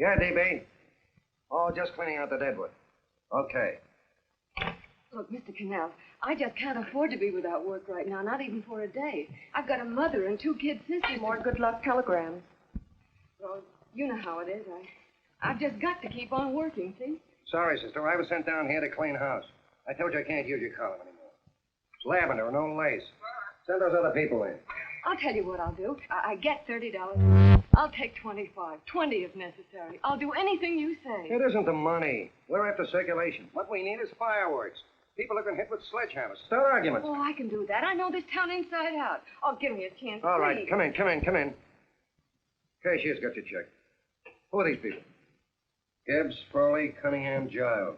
Yeah, DB. Oh, just cleaning out the deadwood. Okay. Look, Mr. Cannell, I just can't afford to be without work right now, not even for a day. I've got a mother and 2 kid sisters. More good luck telegrams. Well, you know how it is. I've just got to keep on working, see? Sorry, sister. I was sent down here to clean house. I told you I can't use your column anymore. It's lavender and no lace. Send those other people in. I'll tell you what I'll do. I get $30. I'll take 25. 20 if necessary. I'll do anything you say. It isn't the money. We're after circulation. What we need is fireworks. People have been hit with sledgehammers. Start arguments. Oh, I can do that. I know this town inside out. Oh, give me a chance, All right, please. come in. Cashier's got your check. Who are these people? Gibbs, Frawley, Cunningham, Giles.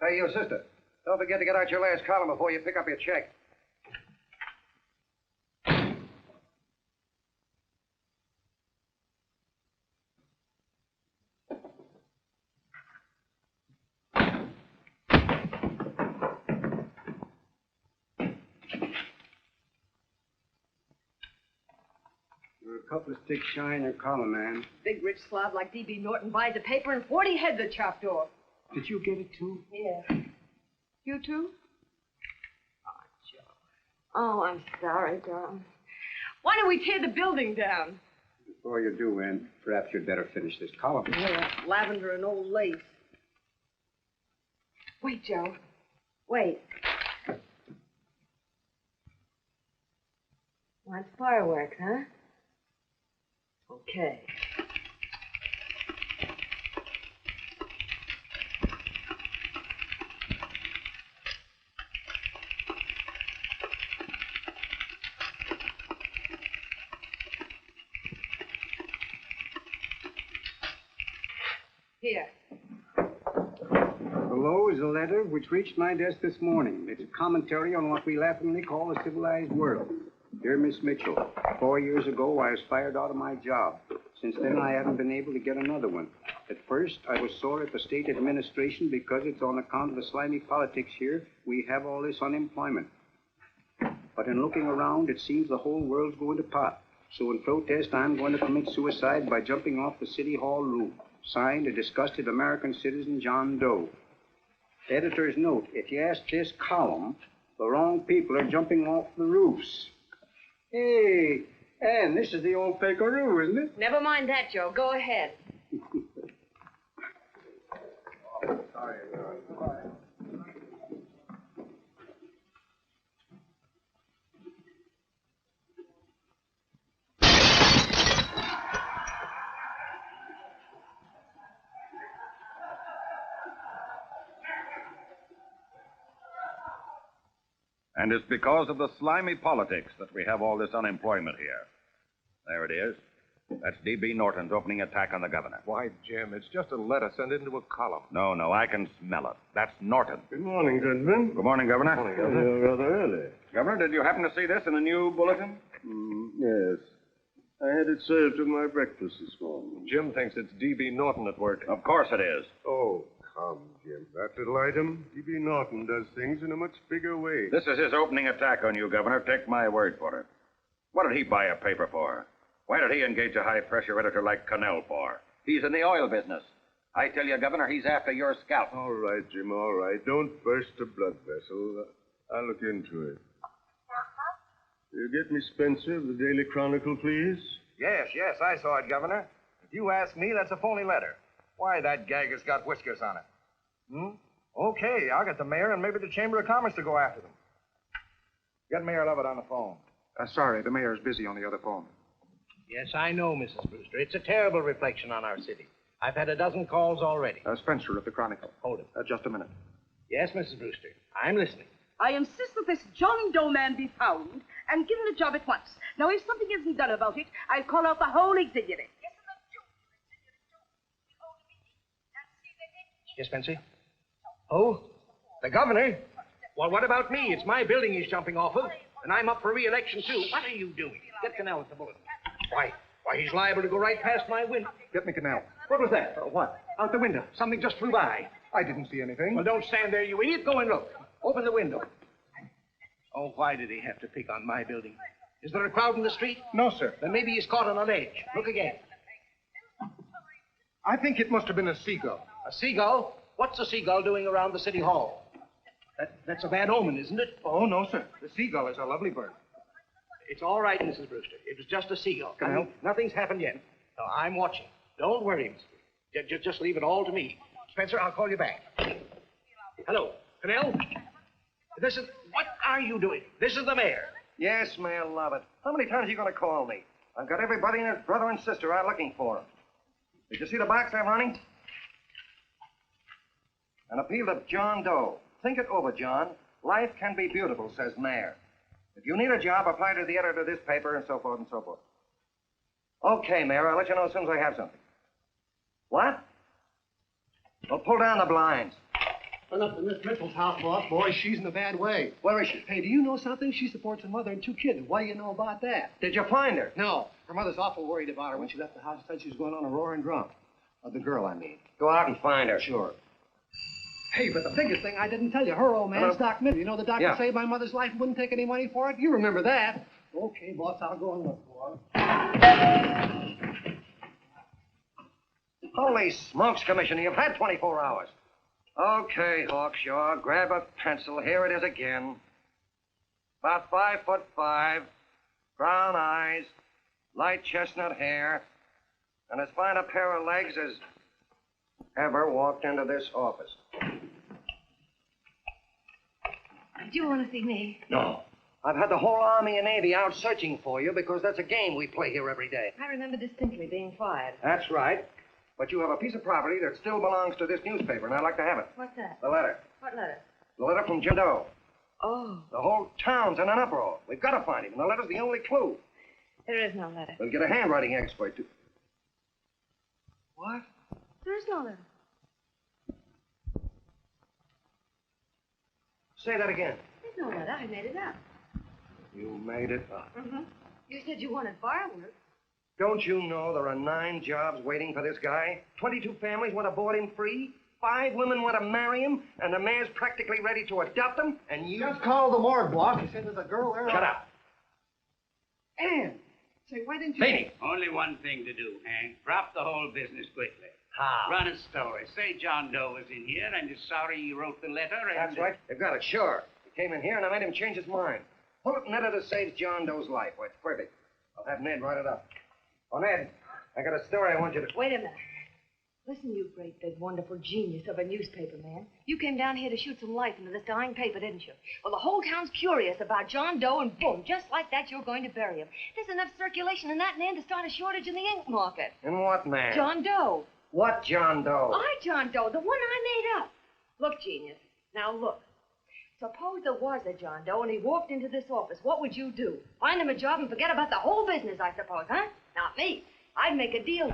Hey, you sister. Don't forget to get out your last column before you pick up your check. A couple of sticks shy in your column, man. Big rich slob like D.B. Norton buys a paper and 40 heads are chopped off. Did you get it, too? Yeah. You too? Oh, Joe. Oh, I'm sorry, darling. Why don't we tear the building down? Before you do, Ann, perhaps you'd better finish this column. Yeah, lavender and old lace. Wait, Joe. Wait. Wants fireworks, huh? Okay. Here. Below is a letter which reached my desk this morning. It's a commentary on what we laughingly call the civilized world. Dear Miss Mitchell, 4 years ago, I was fired out of my job. Since then, I haven't been able to get another one. At first, I was sore at the state administration because it's on account of the slimy politics here we have all this unemployment. But in looking around, it seems the whole world's going to pot. So in protest, I'm going to commit suicide by jumping off the City Hall roof. Signed, a disgusted American citizen, John Doe. Editor's note, if you ask this column, the wrong people are jumping off the roofs. Hey, Ann, this is the old Pekaroo, isn't it? Never mind that, Joe. Go ahead. Sorry. And it's because of the slimy politics that we have all this unemployment here. There it is. That's D.B. Norton's opening attack on the governor. Why, Jim, it's just a letter sent into a column. No, I can smell it. That's Norton. Good morning, gentlemen. Good morning, Governor. Good morning, Governor. You're rather early. Governor, did you happen to see this in the new bulletin? Yes. I had it served with my breakfast this morning. Jim thinks it's D.B. Norton at work. Of course it is. Oh, come, Jim. That little item, D.B. Norton does things in a much bigger way. This is his opening attack on you, Governor. Take my word for it. What did he buy a paper for? Why did he engage a high-pressure editor like Cannell for? He's in the oil business. I tell you, Governor, he's after your scalp. All right, Jim, all right. Don't burst a blood vessel. I'll look into it. You get me Spencer of the Daily Chronicle, please? Yes, I saw it, Governor. If you ask me, that's a phony letter. Why, that gag has got whiskers on it. Okay, I'll get the mayor and maybe the Chamber of Commerce to go after them. Get Mayor Lovett on the phone. Sorry, the mayor's busy on the other phone. Yes, I know, Mrs. Brewster. It's a terrible reflection on our city. I've had a dozen calls already. Spencer of the Chronicle. Hold it. Just a minute. Yes, Mrs. Brewster. I'm listening. I insist that this John Doe man be found and given a job at once. Now, if something isn't done about it, I'll call out the whole auxiliary. Yes, Spencer? Oh, the governor? Well, what about me? It's my building he's jumping off of, and I'm up for re-election, too. What are you doing? Get Cannell at the bulletin. Why, he's liable to go right past my window. Get me Cannell. What was that? What? Out the window. Something just flew by. I didn't see anything. Well, don't stand there, you idiot. Go and look. Open the window. Oh, why did he have to pick on my building? Is there a crowd in the street? No, sir. Then maybe he's caught on a ledge. Look again. I think it must have been a seagull. A seagull? What's a seagull doing around the city hall? That's a bad omen, isn't it? Oh, no, sir. The seagull is a lovely bird. It's all right, Mrs. Brewster. It was just a seagull. Can I help? Nothing's happened yet. No, I'm watching. Don't worry, Mr. Just leave it all to me. Spencer, I'll call you back. Hello, Canell? What are you doing? This is the mayor. Yes, Mayor Lovett. How many times are you going to call me? I've got everybody and his brother and sister out looking for him. Did you see the box I'm running? An appeal to John Doe. Think it over, John. Life can be beautiful, says Mayor. If you need a job, apply to the editor of this paper, and so forth and so forth. Okay, Mayor, I'll let you know as soon as I have something. What? Well, pull down the blinds. Went up to Miss Mitchell's house, boss. Boy, she's in a bad way. Where is she? Hey, do you know something? She supports her mother and 2 kids. What do you know about that? Did you find her? No. Her mother's awful worried about her. When she left the house, said she was going on a roaring drunk. The girl, I mean. Go out and find her. Sure. Hey, but the biggest thing I didn't tell you, her old man's Doc Mitchell. You know the doctor saved my mother's life and wouldn't take any money for it? You remember that. Okay, boss, I'll go and look for her. Holy smokes, Commissioner, you've had 24 hours. Okay, Hawkshaw, grab a pencil. Here it is again. About 5'5", brown eyes, light chestnut hair, and as fine a pair of legs as ever walked into this office. Do you want to see me? No. I've had the whole Army and Navy out searching for you because that's a game we play here every day. I remember distinctly being fired. That's right. But you have a piece of property that still belongs to this newspaper, and I'd like to have it. What's that? The letter. What letter? The letter from John Doe. Oh. The whole town's in an uproar. We've got to find him, and the letter's the only clue. There is no letter. We'll get a handwriting expert to... What? There is no letter. Say that again. There's no letter. I made it up. You made it up. Mm-hmm. You said you wanted fireworks. Don't you know there are 9 jobs waiting for this guy? 22 families want to board him free. 5 women want to marry him, and the mayor's practically ready to adopt him, and you... Just call the morgue, boss. He said there's a girl there. Shut up. Ann, say, why didn't you... Feeney. Only one thing to do, Hank. Drop the whole business quickly. How? Run a story. Say John Doe was in here and is sorry he wrote the letter and... That's right. They've got it, sure. He came in here, and I made him change his mind. Pull it, Ned, to save John Doe's life. Well, it's perfect. I'll have Ned write it up. Oh, Ned, I got a story I want you to... Wait a minute. Listen, you great, big, wonderful genius of a newspaper man. You came down here to shoot some life into this dying paper, didn't you? Well, the whole town's curious about John Doe, and boom, just like that, you're going to bury him. There's enough circulation in that man to start a shortage in the ink market. In what man? John Doe. What John Doe? John Doe, the one I made up. Look, genius. Now, look. Suppose there was a John Doe and he walked into this office. What would you do? Find him a job and forget about the whole business, I suppose, huh? Not me. I'd make a deal.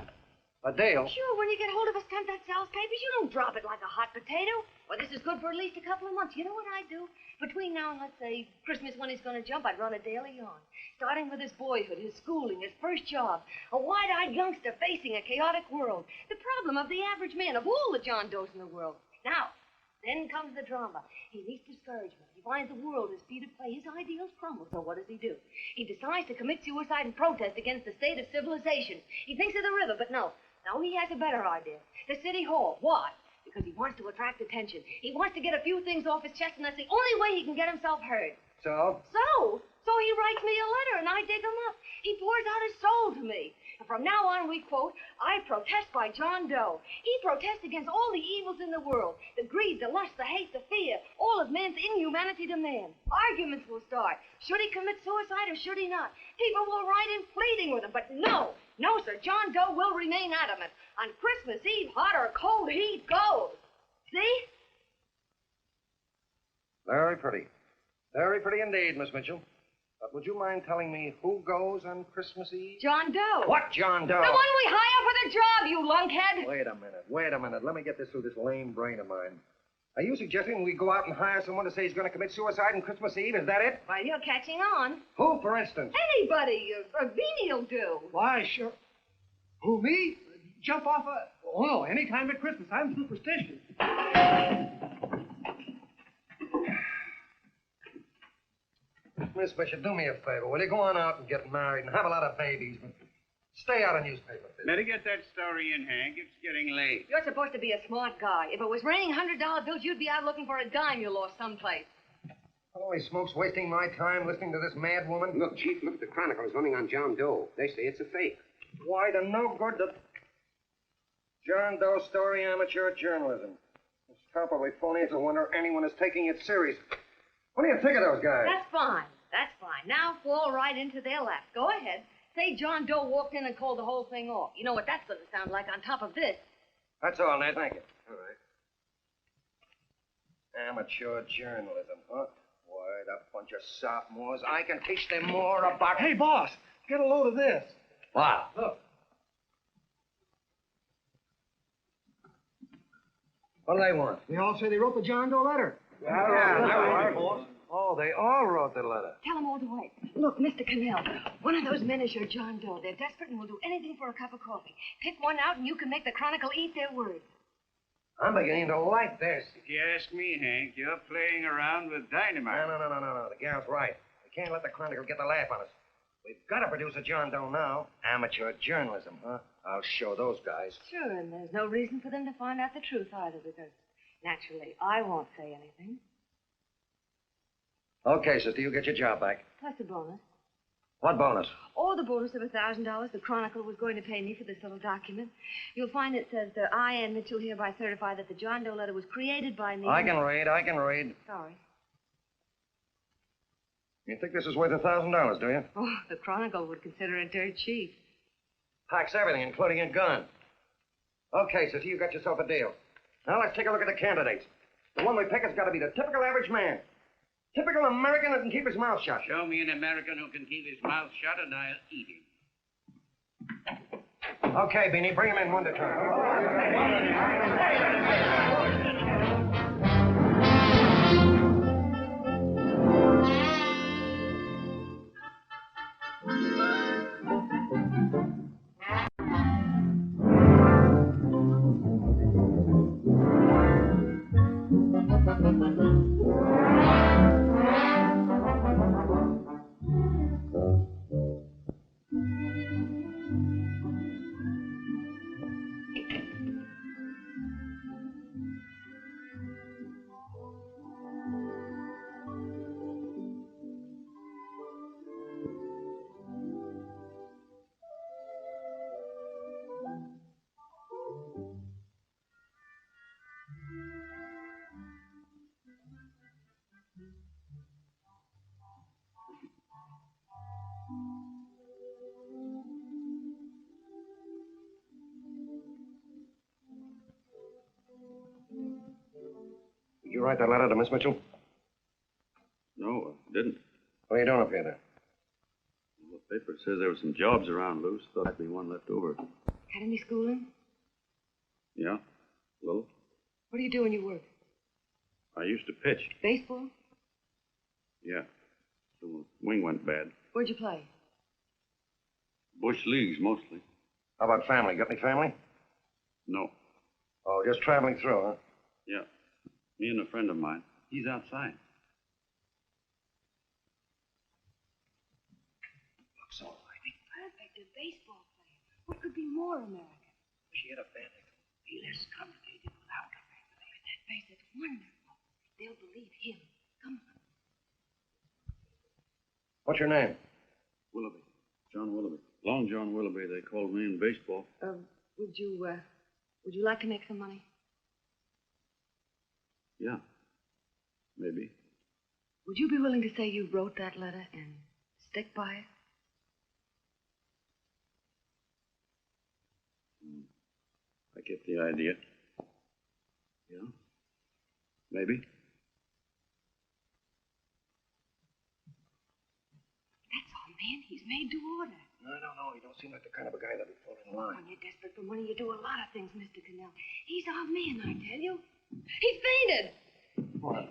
A deal? Sure, when you get hold of a stunt that sells papers, you don't drop it like a hot potato. Well, this is good for at least a couple of months. You know what I'd do? Between now and, let's say, Christmas when he's going to jump, I'd run a daily on. Starting with his boyhood, his schooling, his first job. A wide-eyed youngster facing a chaotic world. The problem of the average man, of all the John Does in the world. Now, then comes the drama. He meets discouragement. He finds the world is free to play. His ideals crumble. So what does he do? He decides to commit suicide and protest against the state of civilization. He thinks of the river, but no. No, he has a better idea. The city hall. Why? Because he wants to attract attention. He wants to get a few things off his chest, and that's the only way he can get himself heard. So? So he writes me a letter, and I dig him up. He pours out his soul to me. And from now on, we quote, I protest by John Doe. He protests against all the evils in the world. The greed, the lust, the hate, the fear. All of man's inhumanity to man. Arguments will start. Should he commit suicide or should he not? People will write in pleading with him. But no, sir. John Doe will remain adamant. On Christmas Eve, hot or cold, he goes. See? Very pretty. Very pretty indeed, Miss Mitchell. But would you mind telling me who goes on Christmas Eve? John Doe. What John Doe? The one we hire for the job, you lunkhead. Wait a minute. Let me get this through this lame brain of mine. Are you suggesting we go out and hire someone to say he's going to commit suicide on Christmas Eve? Is that it? Well, you're catching on. Who, for instance? Anybody. Beanie'll do. Why, sure. Who, me? Jump off a... Oh, no, any time at Christmas. I'm superstitious. Miss Bishop, do me a favor. Will you go on out and get married and have a lot of babies? But Stay out of newspaper business. Better get that story in, Hank. It's getting late. You're supposed to be a smart guy. If it was raining $100 bills, you'd be out looking for a dime you lost someplace. Holy smokes, wasting my time listening to this mad woman. Look, Chief, look at the Chronicles running on John Doe. They say it's a fake. Why, the no good to... John Doe story, amateur journalism. It's probably phony. It's a wonder anyone is taking it serious. What do you think of those guys? That's fine. That's fine. Now fall right into their laps. Go ahead. Say John Doe walked in and called the whole thing off. You know what that's going to sound like on top of this. That's all, Ned. Thank you. All right. Amateur journalism, huh? Why, that bunch of sophomores. I can teach them more about... Hey, boss, get a load of this. What? Look. What do they want? They all say they wrote the John Doe letter. Boss. Oh, they all wrote the letter. Tell them all to wait. Look, Mr. Cannell, one of those men is your John Doe. They're desperate and will do anything for a cup of coffee. Pick one out and you can make the Chronicle eat their words. I'm beginning to like this. If you ask me, Hank, you're playing around with dynamite. No. The gal's right. We can't let the Chronicle get the laugh on us. We've got to produce a John Doe now. Amateur journalism, huh? I'll show those guys. Sure, and there's no reason for them to find out the truth either, because naturally I won't say anything. Okay, sister, you get your job back. Plus a bonus. What bonus? Or the bonus of $1,000 the Chronicle was going to pay me for this little document. You'll find it says that I, Ann Mitchell, hereby certify that the John Doe letter was created by me. I can read. Sorry. You think this is worth $1,000, do you? Oh, the Chronicle would consider it dirt cheap. Packs everything, including a gun. Okay, sister, you got yourself a deal. Now let's take a look at the candidates. The one we pick has got to be the typical average man. Typical American that can keep his mouth shut. Show me an American who can keep his mouth shut and I'll eat him. Okay, Beanie, bring him in one at a time. Did you write that letter to Miss Mitchell? No, I didn't. What are you doing up here, then? The paper says there were some jobs around loose. Thought there'd be one left over. Had any schooling? Yeah, a little. What do you do when you work? I used to pitch. Baseball? Yeah. So the wing went bad. Where'd you play? Bush leagues, mostly. How about family? Got any family? No. Oh, just traveling through, huh? Yeah. Me and a friend of mine. He's outside. Looks all right. Perfect, a baseball player. What could be more American? She had a family. Be less complicated without a family. But that face is wonderful. They'll believe him. Come on. What's your name? Willoughby. John Willoughby. Long John Willoughby, they called me in baseball. Would you like to make some money? Yeah. Maybe. Would you be willing to say you wrote that letter and stick by it? I get the idea. Yeah. Maybe. That's all, man. He's made to order. I don't know. He don't seem like the kind of a guy that'd fall in line. When you're desperate for money, you do a lot of things, Mr. Cannell. He's our man, I tell you. He's fainted.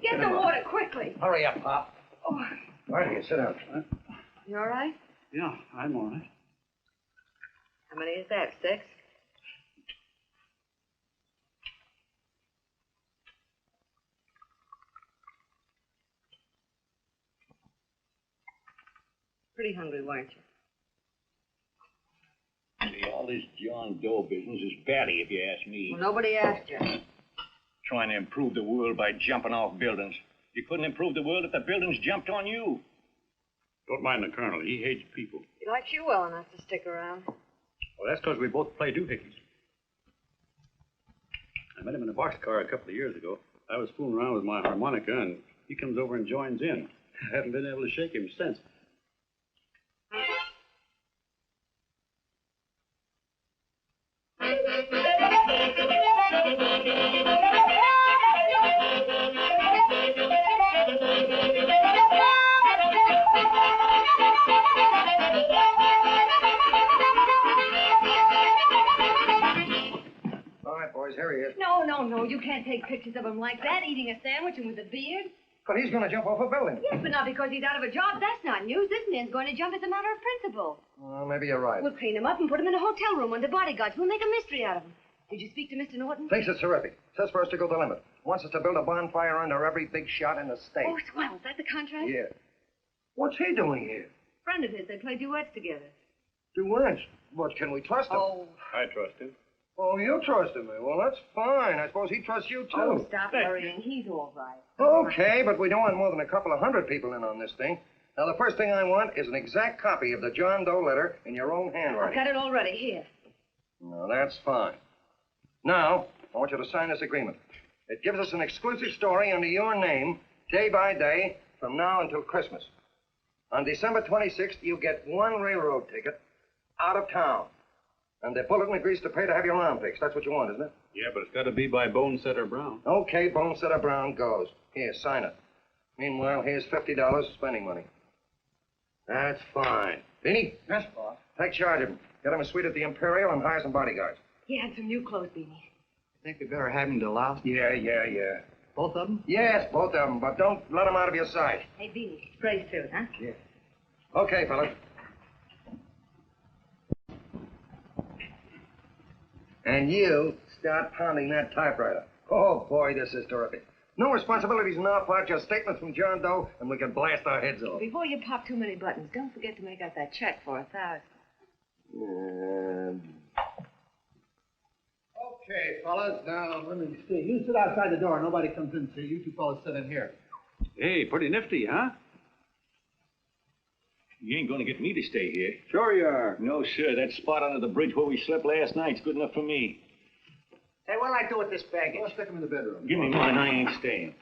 Get the water quickly. Hurry up, Pop. Oh. All right, here, sit down. Huh? You all right? Yeah, I'm all right. How many is that, 6? Pretty hungry, weren't you? this John Doe business is batty, if you ask me. Well, nobody asked you. Trying to improve the world by jumping off buildings. You couldn't improve the world if the buildings jumped on you. Don't mind the colonel. He hates people. He likes you well enough to stick around. Well, that's because we both play doohickeys. I met him in a boxcar a couple of years ago. I was fooling around with my harmonica, and he comes over and joins in. I haven't been able to shake him since. All right, boys, here he is. No, you can't take pictures of him like that, eating a sandwich and with a beard. But he's going to jump off a building. Yes, but not because he's out of a job. That's not news. This man's going to jump as a matter of principle. Well, maybe you're right. We'll clean him up and put him in a hotel room under bodyguards. We'll make a mystery out of him. Did you speak to Mr. Norton? Thinks it's terrific. Says for us to go the limit. Wants us to build a bonfire under every big shot in the state. Oh, swell. Is that the contract? Yeah. What's he doing here? Friend of his. They play duets together. Duets? But can we trust him? Oh. I trust him. Oh, you trusted me. Well, that's fine. I suppose he trusts you, too. Oh, stop worrying. He's all right. Okay, but we don't want more than a couple of hundred people in on this thing. Now, the first thing I want is an exact copy of the John Doe letter in your own I've handwriting. got it already. Here. No, that's fine. Now, I want you to sign this agreement. It gives us an exclusive story under your name, day by day, from now until Christmas. On December 26th, you get one railroad ticket out of town. And the bulletin agrees to pay to have your arm fixed. That's what you want, isn't it? Yeah, but it's got to be by Bonesetter Brown. Okay, Bonesetter Brown goes. Here, sign it. Meanwhile, here's $50 spending money. That's fine. Beanie? Yes, boss. Take charge of him. Get him a suite at the Imperial and hire some bodyguards. He had some new clothes, Beanie. Think we better have him deloused? Yeah. Both of them? Yes, both of them, but don't let them out of your sight. Hey, Beanie. Gray suit, huh? Yeah. Okay, fellas. And you start pounding that typewriter. Oh, boy, this is terrific. No responsibilities on our part, just statements from John Doe, and we can blast our heads off. Before you pop too many buttons, don't forget to make out that check for $1,000. Okay, fellas. Now, let me see. You sit outside the door. Nobody comes in. So you two fellas sit in here. Hey, pretty nifty, huh? You ain't going to get me to stay here. Sure you are. No, sir. That spot under the bridge where we slept last night's good enough for me. Hey, what'll I do with this baggage? Let's stick him in the bedroom. Give me mine. I ain't staying.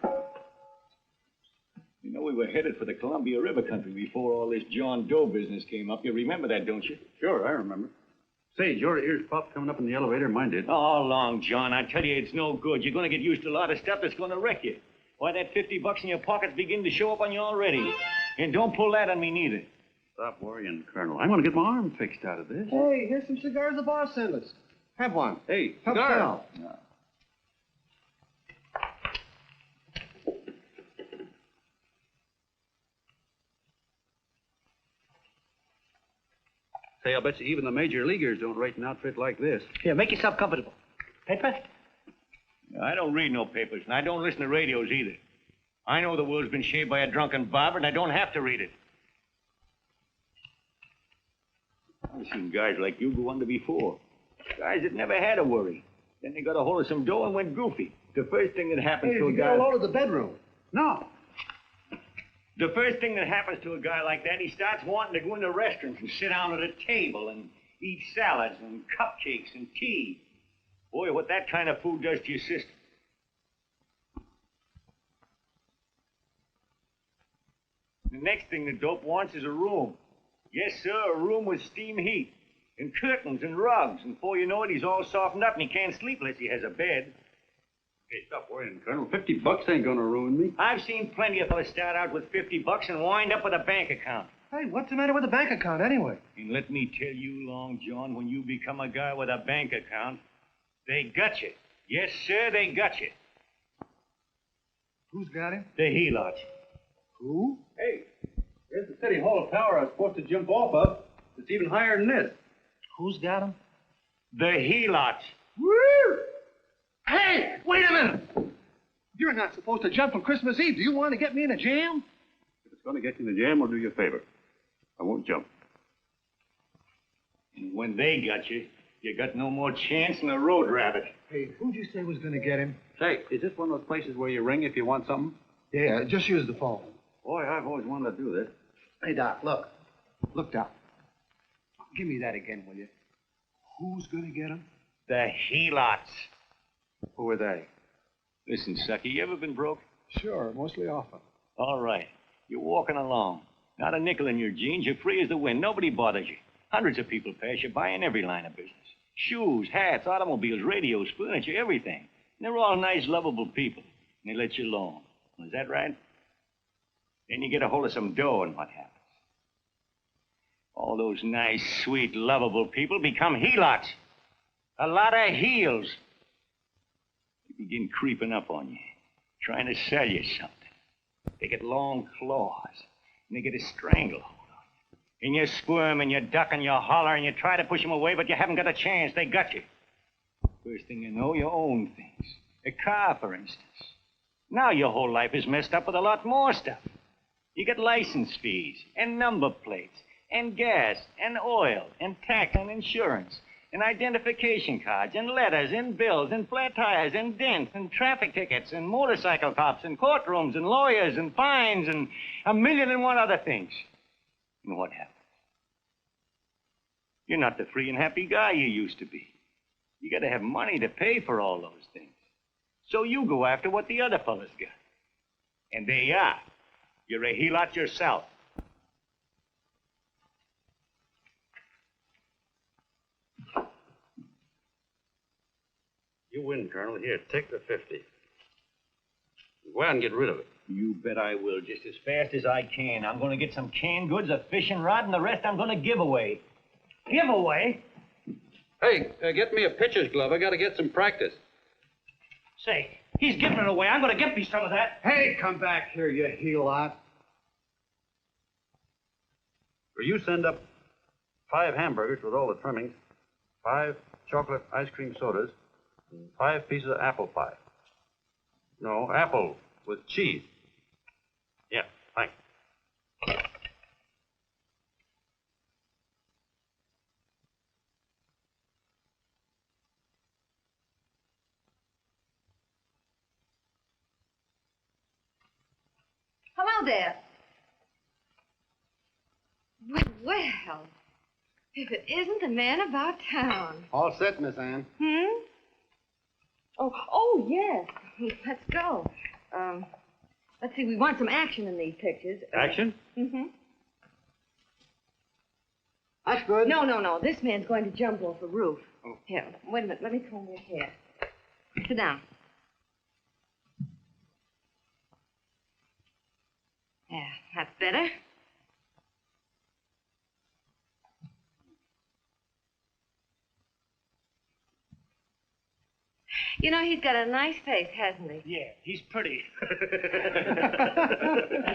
You know, we were headed for the Columbia River country before all this John Doe business came up. You remember that, don't you? Sure, I remember. Say, your ears popped coming up in the elevator. Mine did. All along, John. I tell you, it's no good. You're going to get used to a lot of stuff that's going to wreck you. Why, that $50 in your pocket's beginning to show up on you already. And don't pull that on me, neither. Stop worrying, Colonel. I'm going to get my arm fixed out of this. Hey, here's some cigars the boss sent us. Have one. Hey, Help cigar. sell. No. Say, I'll bet you even the major leaguers don't rate an outfit like this. Here, make yourself comfortable. Paper? I don't read no papers, and I don't listen to radios either. I know the world's been shaped by a drunken barber, and I don't have to read it. I've seen guys like you go under before. Guys that never had a worry. Then they got a hold of some dough and went goofy. The first thing that happens Hey, to a you guy... get a load of the bedroom. No. The first thing that happens to a guy like that, he starts wanting to go into restaurants and sit down at a table and eat salads and cupcakes and tea. Boy, what that kind of food does to your system. The next thing the dope wants is a room. Yes, sir, a room with steam heat and curtains and rugs. And before you know it, he's all softened up and he can't sleep unless he has a bed. Hey, stop worrying, Colonel. $50 ain't going to ruin me. I've seen plenty of fellas start out with $50 and wind up with a bank account. Hey, what's the matter with the bank account anyway? And let me tell you, Long John, when you become a guy with a bank account, they got you. Yes, sir, they got you. Who's got him? The helots. Who? Hey, there's the City Hall tower I was supposed to jump off of. It's even higher than this. Who's got him? The helots. Woo! Hey, wait a minute. You're not supposed to jump on Christmas Eve. Do you want to get me in a jam? If it's going to get you in the jam, I'll do you a favor. I won't jump. And when they got you, You got no more chance than a road rabbit. Hey, who'd you say was going to get him? Say, is this one of those places where you ring if you want something? Yeah, just use the phone. Boy, I've always wanted to do this. Hey, Doc, look. Look, Doc. Give me that again, will you? Who's going to get him? The helots. Who are they? Listen, Sucky, you ever been broke? Sure, mostly often. All right. You're walking along. Not a nickel in your jeans. You're free as the wind. Nobody bothers you. Hundreds of people pass you by in every line of business. Shoes, hats, automobiles, radios, furniture, everything. And they're all nice, lovable people. And they let you alone. Is that right? Then you get a hold of some dough, and what happens? All those nice, sweet, lovable people become helots. A lot of heels. They begin creeping up on you, trying to sell you something. They get long claws, and they get a stranglehold on you. And you squirm, and you duck, and you holler, and you try to push them away, but you haven't got a chance. They got you. First thing you know, you own things. A car, for instance. Now your whole life is messed up with a lot more stuff. You get license fees, and number plates, and gas, and oil, and tax, and insurance, and identification cards, and letters, and bills, and flat tires, and dents, and traffic tickets, and motorcycle cops, and courtrooms, and lawyers, and fines, and 1,000,001 other things. And what happens? You're not the free and happy guy you used to be. You got to have money to pay for all those things. So you go after what the other fellas got. And there you are. You're a helot yourself. You win, Colonel. Here, take the 50. Go out and get rid of it. You bet I will, just as fast as I can. I'm going to get some canned goods, a fishing rod, and the rest I'm going to give away. Give away? Hey, get me a pitcher's glove. I got to get some practice. Say, he's giving it away. I'm going to get me some of that. Hey, come back here, you helot. Will you send up 5 hamburgers with all the trimmings, 5 chocolate ice cream sodas, and 5 pieces of apple pie? No, apple with cheese. Yeah, thanks. Hello there. Well, if it isn't the man about town. All set, Miss Anne. Oh, yes. Let's go. Let's see, we want some action in these pictures. Action? Mm-hmm. That's good. No. This man's going to jump off a roof. Oh. Here, wait a minute. Let me comb your hair. Sit down. Yeah, that's better. You know, he's got a nice face, hasn't he? Yeah, he's pretty.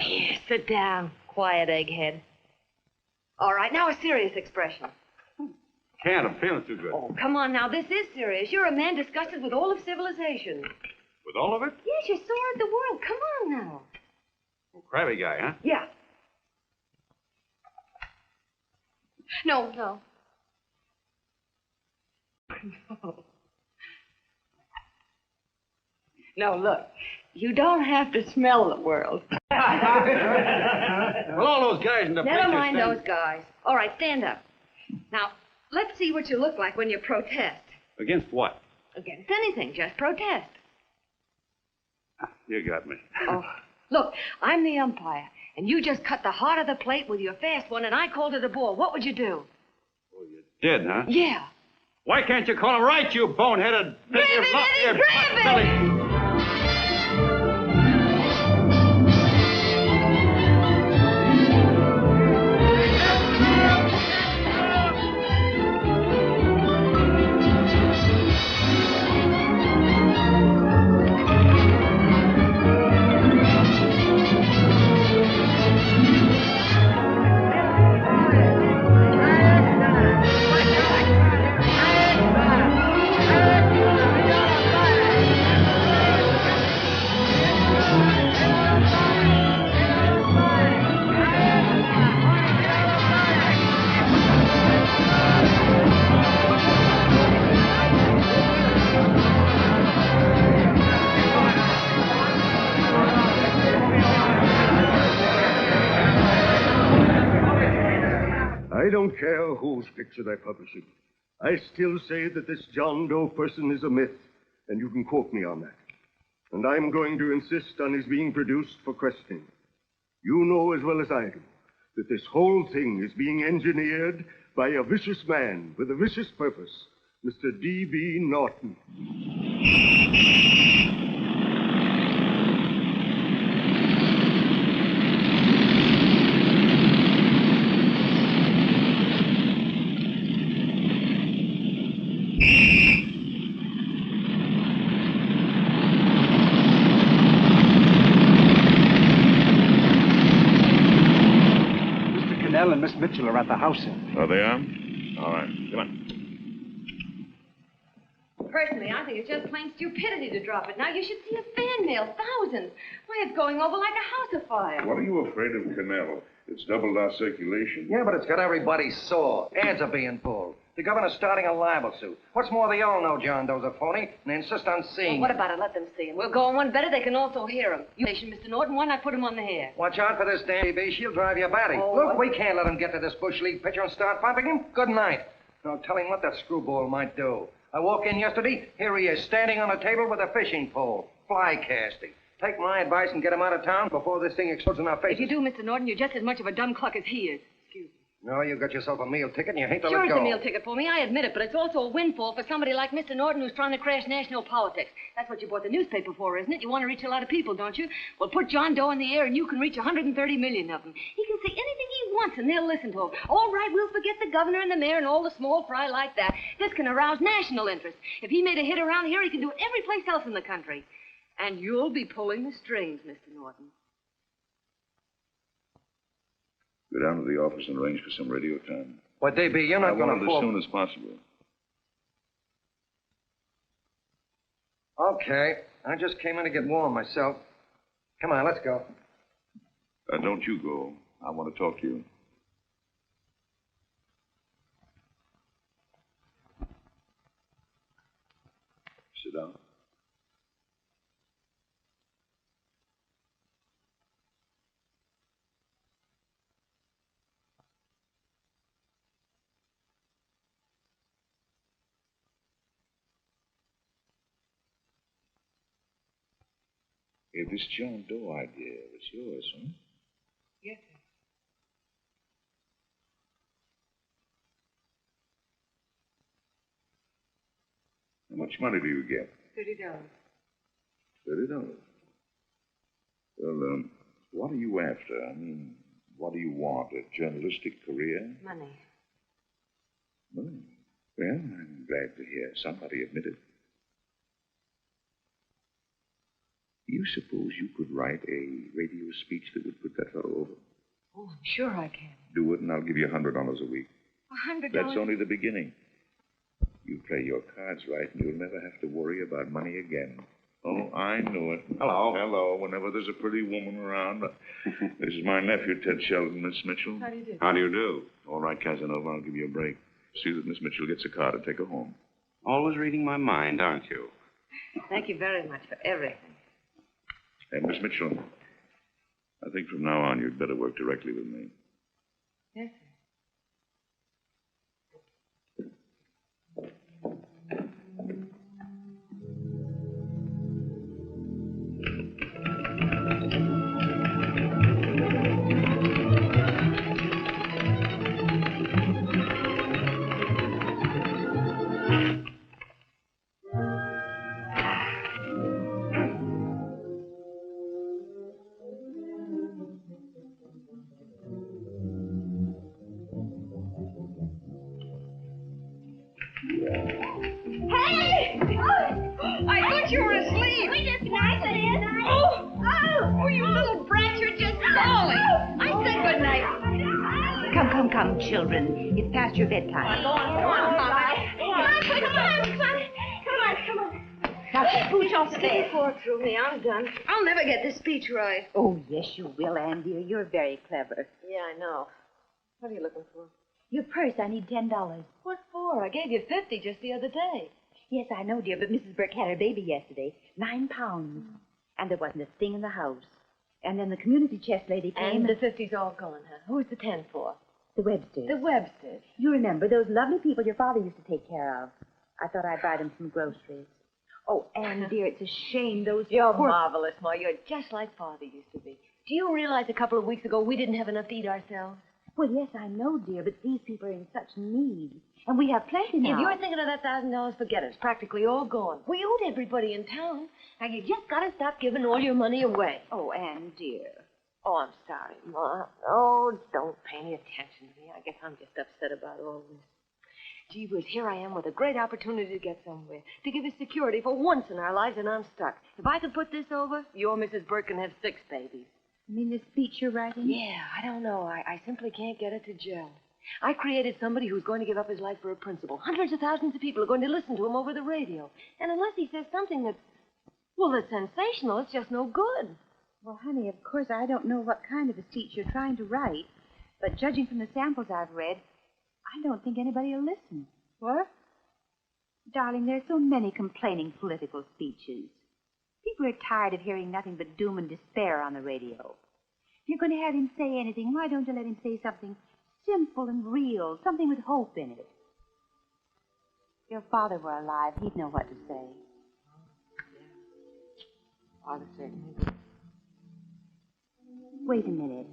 Here, sit down. Quiet, egghead. All right, now a serious expression. Can't. I'm feeling too good. Oh, come on now. This is serious. You're a man disgusted with all of civilization. With all of it? Yes, you saw the world. Come on now. Oh, crabby guy, huh? Yeah. No. No, look. You don't have to smell the world. Well, all those guys in the Never picture mind stand... those guys. All right, stand up. Now, let's see what you look like when you protest. Against what? Against anything, just protest. You got me. Oh, look, I'm the umpire, and you just cut the heart of the plate with your fast one, and I called it a ball. What would you do? Oh, you did, huh? Yeah. Why can't you call him right, you boneheaded... Grab it, Eddie, grab it! I don't care whose picture they're publishing. I still say that this John Doe person is a myth, and you can quote me on that. And I'm going to insist on his being produced for questioning. You know as well as I do that this whole thing is being engineered by a vicious man with a vicious purpose, Mr. D.B. Norton. And Miss Mitchell are at the house, sir. Oh, they are? All right. Come on. Personally, I think it's just plain stupidity to drop it. Now, you should see a fan mail, thousands. Why, it's going over like a house afire. What are you afraid of, Canal? It's doubled our circulation. Yeah, but it's got everybody sore. Ads are being pulled. The governor's starting a libel suit. What's more, they all know John Doe's a phony, and they insist on seeing Well, what him. about it? Let them see him. We'll go on one better. They can also hear him. You station, Mr. Norton, why not put him on the hair? Watch out for this damn DB. She'll drive you batty. Oh, Look, what? we can't let him get to this Bush League pitcher and start pumping him. Good night. Now, tell him what that screwball might do. I walk in yesterday, here he is, standing on a table with a fishing pole, fly casting. Take my advice and get him out of town before this thing explodes in our faces. If you do, Mr. Norton, you're just as much of a dumb cluck as he is. Excuse me. No, you got yourself a meal ticket and you hate to Sure, let it's go. a meal ticket for me, I admit it, but it's also a windfall for somebody like Mr. Norton who's trying to crash national politics. That's what you bought the newspaper for, isn't it? You want to reach a lot of people, don't you? Well, put John Doe in the air and you can reach 130 million of them. He can say anything he wants and they'll listen to him. All right, we'll forget the governor and the mayor and all the small fry like that. This can arouse national interest. If he made a hit around here, he can do it every place else in the country. And you'll be pulling the strings, Mr. Norton. Go down to the office and arrange for some radio time. Well, DB, you're not going I want to it as soon as possible. Okay. I just came in to get warm myself. Come on, let's go. Don't you go. I want to talk to you. Sit down. Hey, this John Doe idea was yours, huh? Yes, sir. How much money do you get? $30. $30. Well, what are you after? I mean, what do you want? A journalistic career? Money. Money? Well, I'm glad to hear somebody admit it. Do you suppose you could write a radio speech that would put that fellow over? Oh, I'm sure I can. Do it, and I'll give you $100 a week. $100? That's only the beginning. You play your cards right, and you'll never have to worry about money again. Oh, I knew it. Hello. Hello. Whenever there's a pretty woman around. This is my nephew, Ted Sheldon, Miss Mitchell. How do you do? How do you do? All right, Casanova, I'll give you a break. See that Miss Mitchell gets a car to take her home. Always reading my mind, aren't you? Thank you very much for everything. And Miss Mitchell, I think from now on you'd better work directly with me. Yes, sir. Hey! Oh, I thought you were asleep. We just nice it is. Oh, you little brat, you're just falling. I said good night. Come, children. It's past your bedtime. Go on, Mama. Come on. Now, scooch off the bed. Poor through me, I'm done. I'll never get this speech right. Oh, yes, you will, Ann, dear. You're very clever. Yeah, I know. What are you looking for? Your purse, I need $10. What for? I gave you 50 just the other day. Yes, I know, dear, but Mrs. Burke had her baby yesterday. 9 pounds. And there wasn't a thing in the house. And then the community chest lady came. And the 50's all gone, huh? Who's the 10 for? The Websters. The Websters. You remember those lovely people your father used to take care of. I thought I'd buy them some groceries. Oh, Anne, dear, it's a shame those You're poor... marvelous, Ma. You're just like Father used to be. Do you realize a couple of weeks ago we didn't have enough to eat ourselves? Well, yes, I know, dear, but these people are in such need. And we have plenty now. If you're thinking of that $1,000, forget it. It's practically all gone. We owed everybody in town. Now, you just got to stop giving all your money away. Oh, Anne, dear. Oh, I'm sorry, Ma. Oh, don't pay any attention to me. I guess I'm just upset about all this. Gee whiz, here I am with a great opportunity to get somewhere, to give us security for once in our lives, and I'm stuck. If I could put this over, your Mrs. Burke can have 6 babies. You mean the speech you're writing? Yeah, I don't know. I simply can't get it to gel. I created somebody who's going to give up his life for a principle. Hundreds of thousands of people are going to listen to him over the radio. And unless he says something that's sensational, it's just no good. Well, honey, of course, I don't know what kind of a speech you're trying to write, but judging from the samples I've read, I don't think anybody will listen. What? Darling, there are so many complaining political speeches. People are tired of hearing nothing but doom and despair on the radio. If you're going to have him say anything, why don't you let him say something simple and real, something with hope in it? If your father were alive, he'd know what to say. Father certainly would. Wait a minute.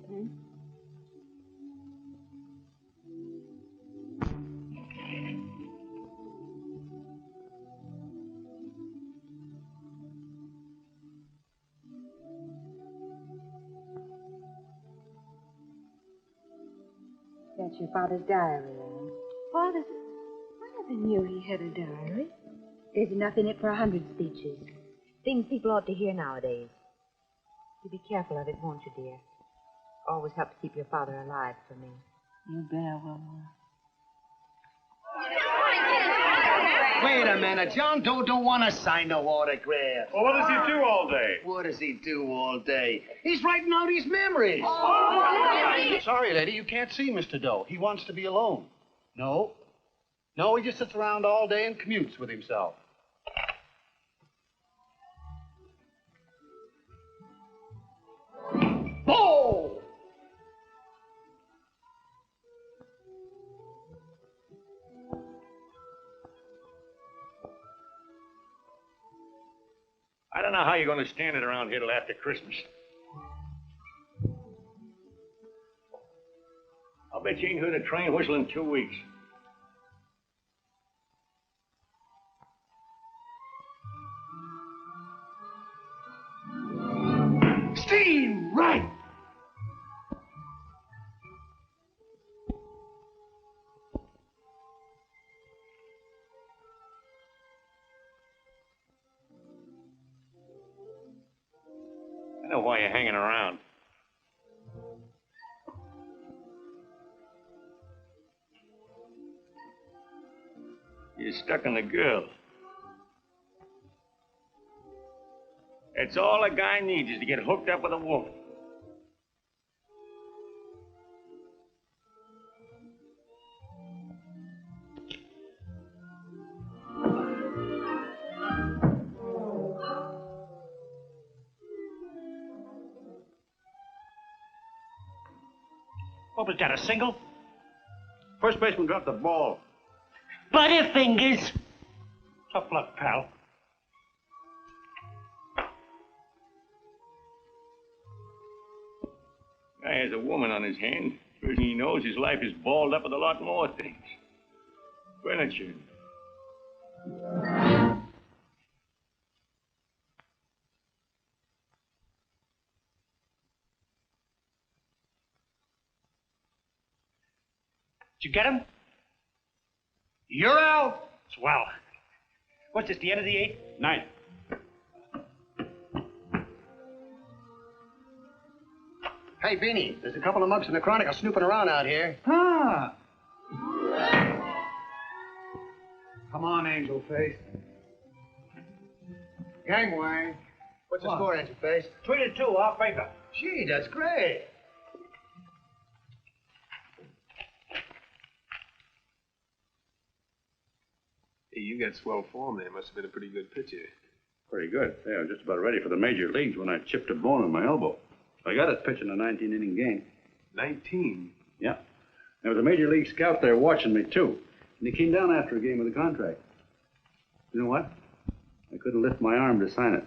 That's your father's diary, Anne. Father, I never knew he had a diary. There's enough in it for 100 speeches. Things people ought to hear nowadays. You be careful of it, won't you, dear? Always help to keep your father alive for me. You bet I will. Wait a minute. John Doe don't want to sign no autograph. Well, what does he do all day? What does he do all day? He's writing out his memories. Sorry, lady, you can't see Mr. Doe. He wants to be alone. No, he just sits around all day and commutes with himself. Oh! I don't know how you're going to stand it around here till after Christmas. I'll bet you ain't heard a train whistle in 2 weeks. Steam, right! I know why you're hanging around. You're stuck on the girl. That's all a guy needs is to get hooked up with a woman. What was that, a single? First baseman dropped the ball. Butterfingers. Tough luck, pal. Guy has a woman on his hand. First thing he knows, his life is balled up with a lot more things. Furniture. Did you get him? You're out. Swell. What's this, the end of the 8th? 9th. Hey, Beanie, there's a couple of mugs from the Chronicle snooping around out here. Ah. Come on, Angel Face. Gangway. What's the score, Angel Face? 3-2, off paper. Gee, that's great. Hey, you got swell form there. Must have been a pretty good pitcher. Pretty good. Yeah, I was just about ready for the major leagues when I chipped a bone in my elbow. I got it pitching a 19-inning game. 19? Yeah. There was a major league scout there watching me, too. And he came down after a game with a contract. You know what? I couldn't lift my arm to sign it.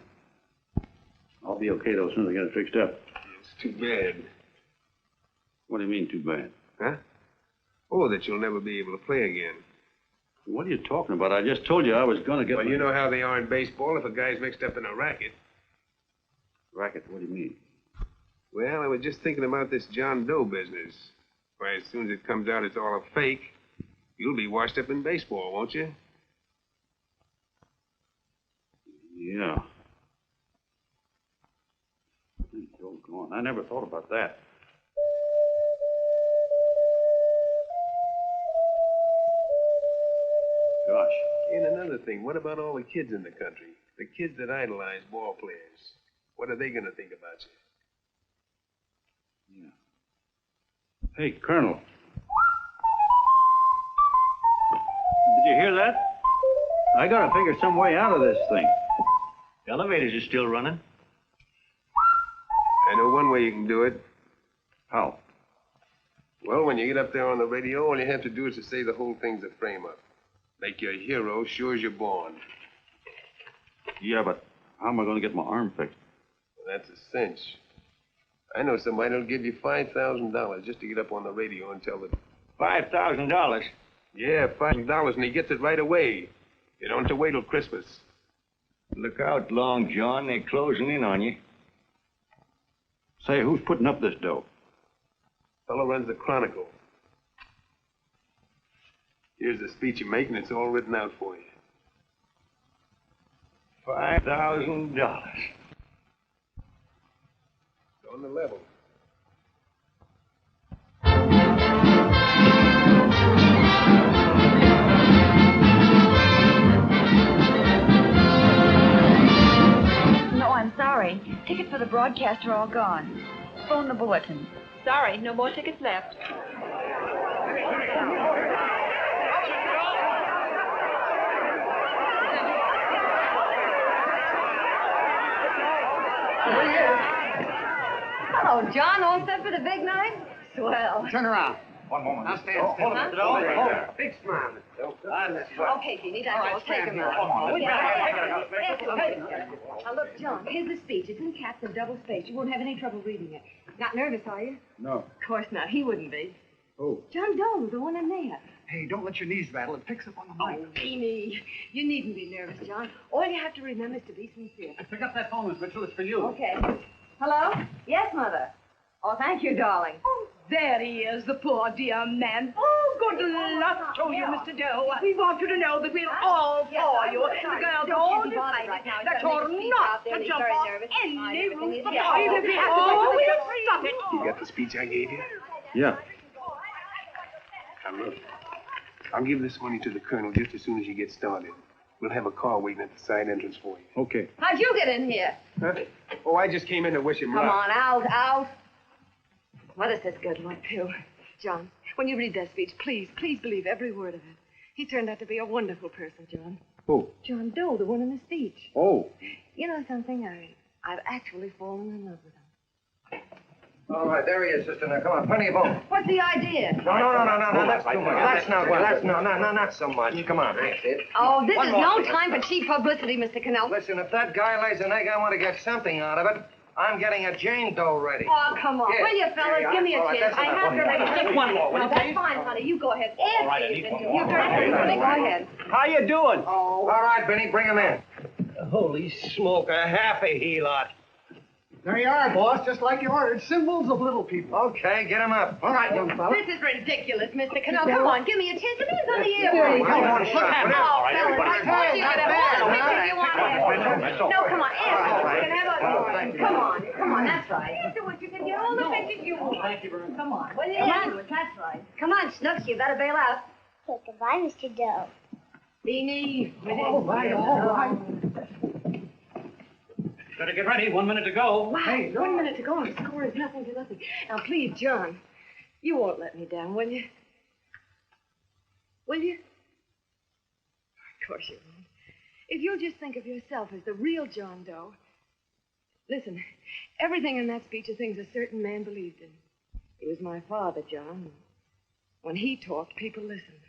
I'll be okay, though, as soon as I get it fixed up. It's too bad. What do you mean, too bad? Huh? Oh, that you'll never be able to play again. What are you talking about? I just told you I was going to get... Well, you know how they are in baseball if a guy's mixed up in a racket. Racket? What do you mean? Well, I was just thinking about this John Doe business. Why, as soon as it comes out it's all a fake, you'll be washed up in baseball, won't you? Yeah. Go on. I never thought about that. Gosh. And another thing, what about all the kids in the country? The kids that idolize ball players. What are they going to think about you? Yeah. Hey, Colonel. Did you hear that? I got to figure some way out of this thing. The elevators are still running. I know one way you can do it. How? Well, when you get up there on the radio, all you have to do is to say the whole thing's a frame-up. Make you a hero sure as you're born. Yeah, but how am I going to get my arm fixed? Well, that's a cinch. I know somebody who'll give you $5,000 just to get up on the radio and tell the... $5,000? Yeah, $5,000, and he gets it right away. You don't have to wait till Christmas. Look out, Long John. They're closing in on you. Say, who's putting up this dough? Fellow runs the Chronicle. Here's the speech you make, and it's all written out for you. $5,000. On the level. No, I'm sorry. Tickets for the broadcast are all gone. Phone the bulletin. Sorry, no more tickets left. Hello, John. All set for the big night? Swell. Turn around. One moment. Now stand still. Hold it. Big smile, Mr. Doe. Okay, Jeannie, that's all. Take him out. Come on. Now, look, John, here's the speech. It's in caps and double spaced. You won't have any trouble reading it. Not nervous, are you? No. Of course not. He wouldn't be. Who? John Doe, the one in there. Hey, don't let your knees rattle. It picks up on the mic. Oh, Beanie. You needn't be nervous, John. All you have to remember is to be sincere. Pick up that phone, Miss Mitchell. It's for you. Okay. Hello? Yes, Mother. Oh, thank you, darling. Oh, there he is, the poor dear man. Oh, good luck to you, Mr. Doe. We want you to know that we're all for you. The girls all decided right now. that you're not to jump off any roof. Even if we have to Oh, we'll stop it. You got the speech I gave you? Yeah. Now, look. I'll give this money to the colonel just as soon as you get started. We'll have a car waiting at the side entrance for you. Okay. How'd you get in here? Huh? Oh, I just came in to wish him luck. Come on, out. Mother says good luck, too. John, when you read that speech, please believe every word of it. He turned out to be a wonderful person, John. Who? John Doe, the one in the speech. Oh. You know something? I've actually fallen in love with him. All right, there he is, sister. Now, come on, plenty of both. What's the idea? No, that's too much. That's not what. That's not so much. Come on. That's it. Oh, this is no time for cheap publicity, Mr. Cannell. Listen, if that guy lays an egg, I want to get something out of it. I'm getting a Jane Doe ready. Oh, come on. Here. Will you, fellas? Here you Give me a are. All right, chance. that's I have enough. to ready. Just one more, will No, you, that's please? fine, honey. You go ahead. All right, I need one more. You've done everything. Go ahead. How you doing? Oh. All right, Benny, bring him in. Holy smoke, a half a he-lot. There you are, boss, just like you ordered. Symbols of little people. Okay, get him up. All right, young fella. This is ridiculous, Mr. Cannell. Come on, give me a chance. It is on the air. There you go. One shot. Oh, fellas, I told you to have which one you want to have. No, come on, answer. You can have a... Come on, that's right. Answer what you can get all the pictures you want. Thank you very much. Come on, will you answer it? That's right. Come on, Snooks, you better bail out. Okay, goodbye, Mr. Doe. Beanie. All right. Better get ready. 1 minute to go. Wow, Hey, 1 minute to go and the score is nothing to nothing. Now, please, John, you won't let me down, will you? Will you? Of course you won't. If you'll just think of yourself as the real John Doe. Listen, everything in that speech are things a certain man believed in. He was my father, John. When he talked, people listened.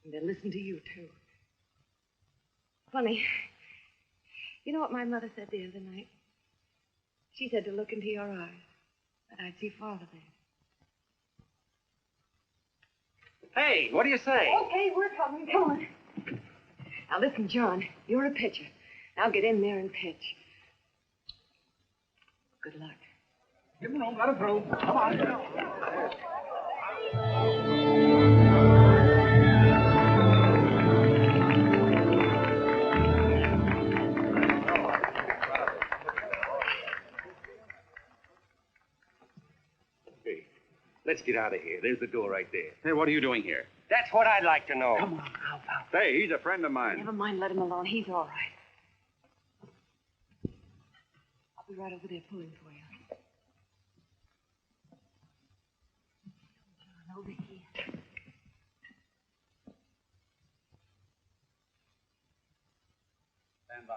And they listened to you, too. Funny. You know what my mother said the other night? She said to look into your eyes, that I'd see Father there. Hey, what do you say? Okay, we're coming. Come on. Now, listen, John, you're a pitcher. Now get in there and pitch. Good luck. Give him room, let him through. Come on. Hey, let's get out of here. There's the door right there. Hey, what are you doing here? That's what I'd like to know. Come on, Al. Hey, he's a friend of mine. Never mind, let him alone. He's all right. I'll be right over there pulling for you. John, over here. Stand by.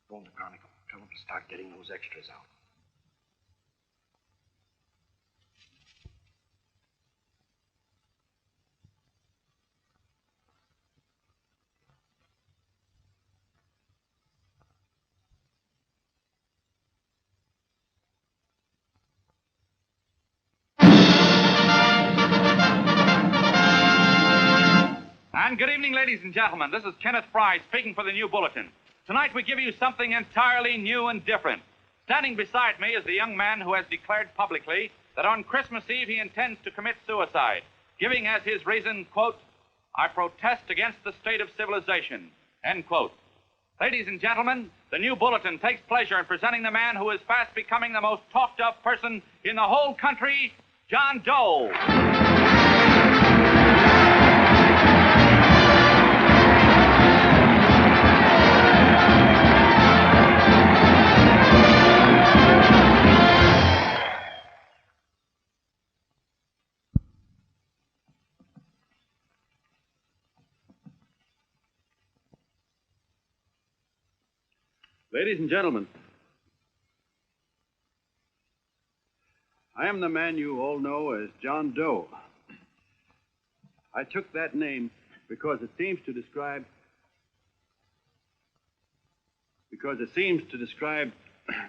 Go in the Chronicle. Tell them to start getting those extras out. And good evening, ladies and gentlemen. This is Kenneth Fry speaking for the New Bulletin. Tonight we give you something entirely new and different. Standing beside me is the young man who has declared publicly that on Christmas Eve he intends to commit suicide, giving as his reason, quote, "I protest against the state of civilization," end quote. Ladies and gentlemen, the New Bulletin takes pleasure in presenting the man who is fast becoming the most talked-of person in the whole country, John Doe. Ladies and gentlemen, I am the man you all know as John Doe. I took that name because it seems to describe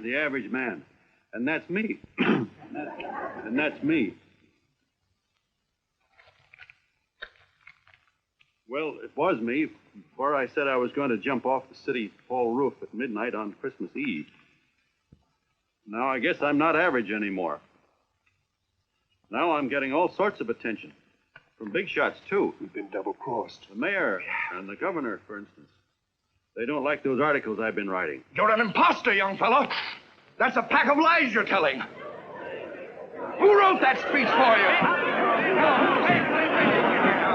the average man. And that's me. And that's me. Well, it was me before I said I was going to jump off the city hall roof at midnight on Christmas Eve. Now I guess I'm not average anymore. Now I'm getting all sorts of attention. From big shots, too. We've been double-crossed. The mayor and the governor, for instance. They don't like those articles I've been writing. You're an imposter, young fellow. That's a pack of lies you're telling. Who wrote that speech for you?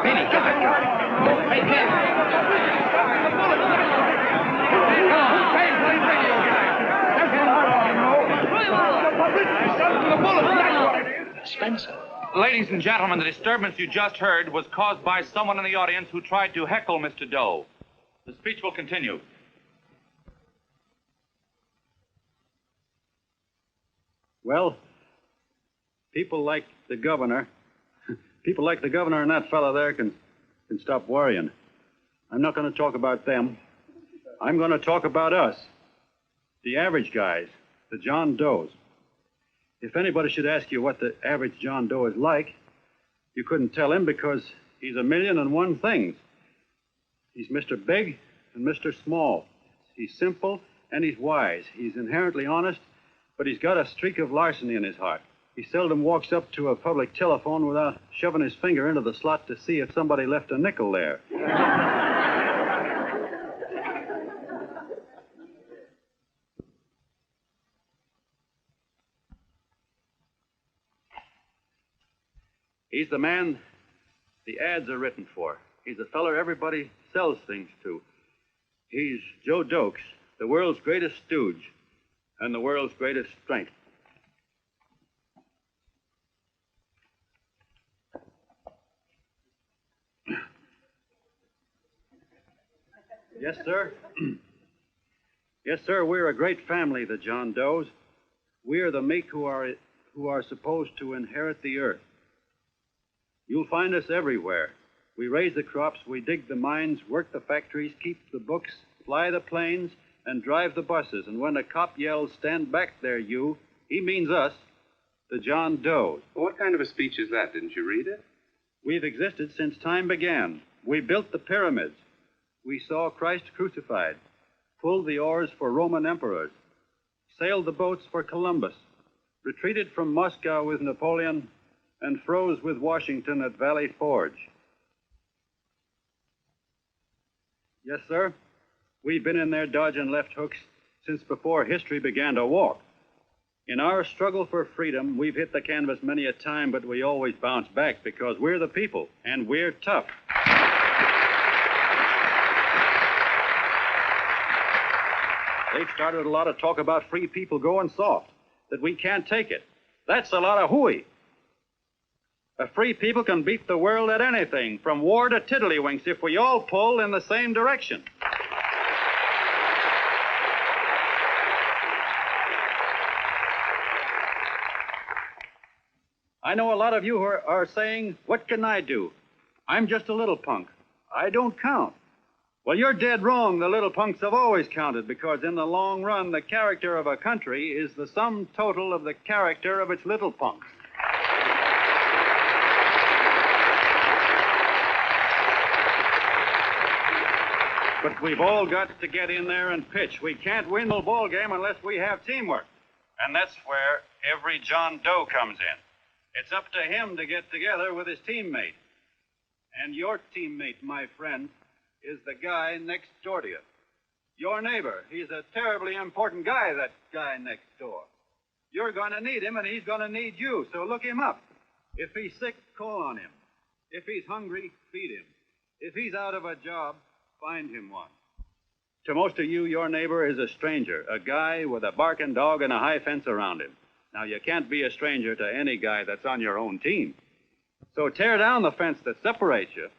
Benny, come on. Hey, Ken. The bullet. Hey, play radio guy. That's what I want to know. The publicity stuff to the bullet. That's what it is. Spencer. Ladies and gentlemen, the disturbance you just heard was caused by someone in the audience who tried to heckle Mr. Doe. The speech will continue. Well, people like the governor and that fellow there can stop worrying. I'm not going to talk about them. I'm going to talk about us, the average guys, the John Does. If anybody should ask you what the average John Doe is like, you couldn't tell him because he's a million and one things. He's Mr. Big and Mr. Small. He's simple and he's wise. He's inherently honest, but he's got a streak of larceny in his heart. He seldom walks up to a public telephone without shoving his finger into the slot to see if somebody left a nickel there. He's the man the ads are written for. He's the feller everybody sells things to. He's Joe Doe, the world's greatest stooge and the world's greatest strength. Yes, sir. Yes, sir, we're a great family, the John Does. We're the meek who are supposed to inherit the earth. You'll find us everywhere. We raise the crops, we dig the mines, work the factories, keep the books, fly the planes, and drive the buses. And when a cop yells, "Stand back there, you," he means us, the John Doe. What kind of a speech is that? Didn't you read it? We've existed since time began. We built the pyramids. We saw Christ crucified, pulled the oars for Roman emperors, sailed the boats for Columbus, retreated from Moscow with Napoleon, and froze with Washington at Valley Forge. Yes, sir. We've been in there dodging left hooks since before history began to walk. In our struggle for freedom, we've hit the canvas many a time, but we always bounce back because we're the people, and we're tough. They've started a lot of talk about free people going soft, that we can't take it. That's a lot of hooey. A free people can beat the world at anything, from war to tiddlywinks, if we all pull in the same direction. I know a lot of you who are saying, "What can I do? I'm just a little punk. I don't count." Well, you're dead wrong. The little punks have always counted, because in the long run, the character of a country is the sum total of the character of its little punks. But we've all got to get in there and pitch. We can't win the ball game unless we have teamwork. And that's where every John Doe comes in. It's up to him to get together with his teammate. And your teammate, my friend, is the guy next door to you. Your neighbor. He's a terribly important guy, that guy next door. You're going to need him, and he's going to need you, so look him up. If he's sick, call on him. If he's hungry, feed him. If he's out of a job, find him one. To most of you, your neighbor is a stranger, a guy with a barking dog and a high fence around him. Now, you can't be a stranger to any guy that's on your own team. So tear down the fence that separates you.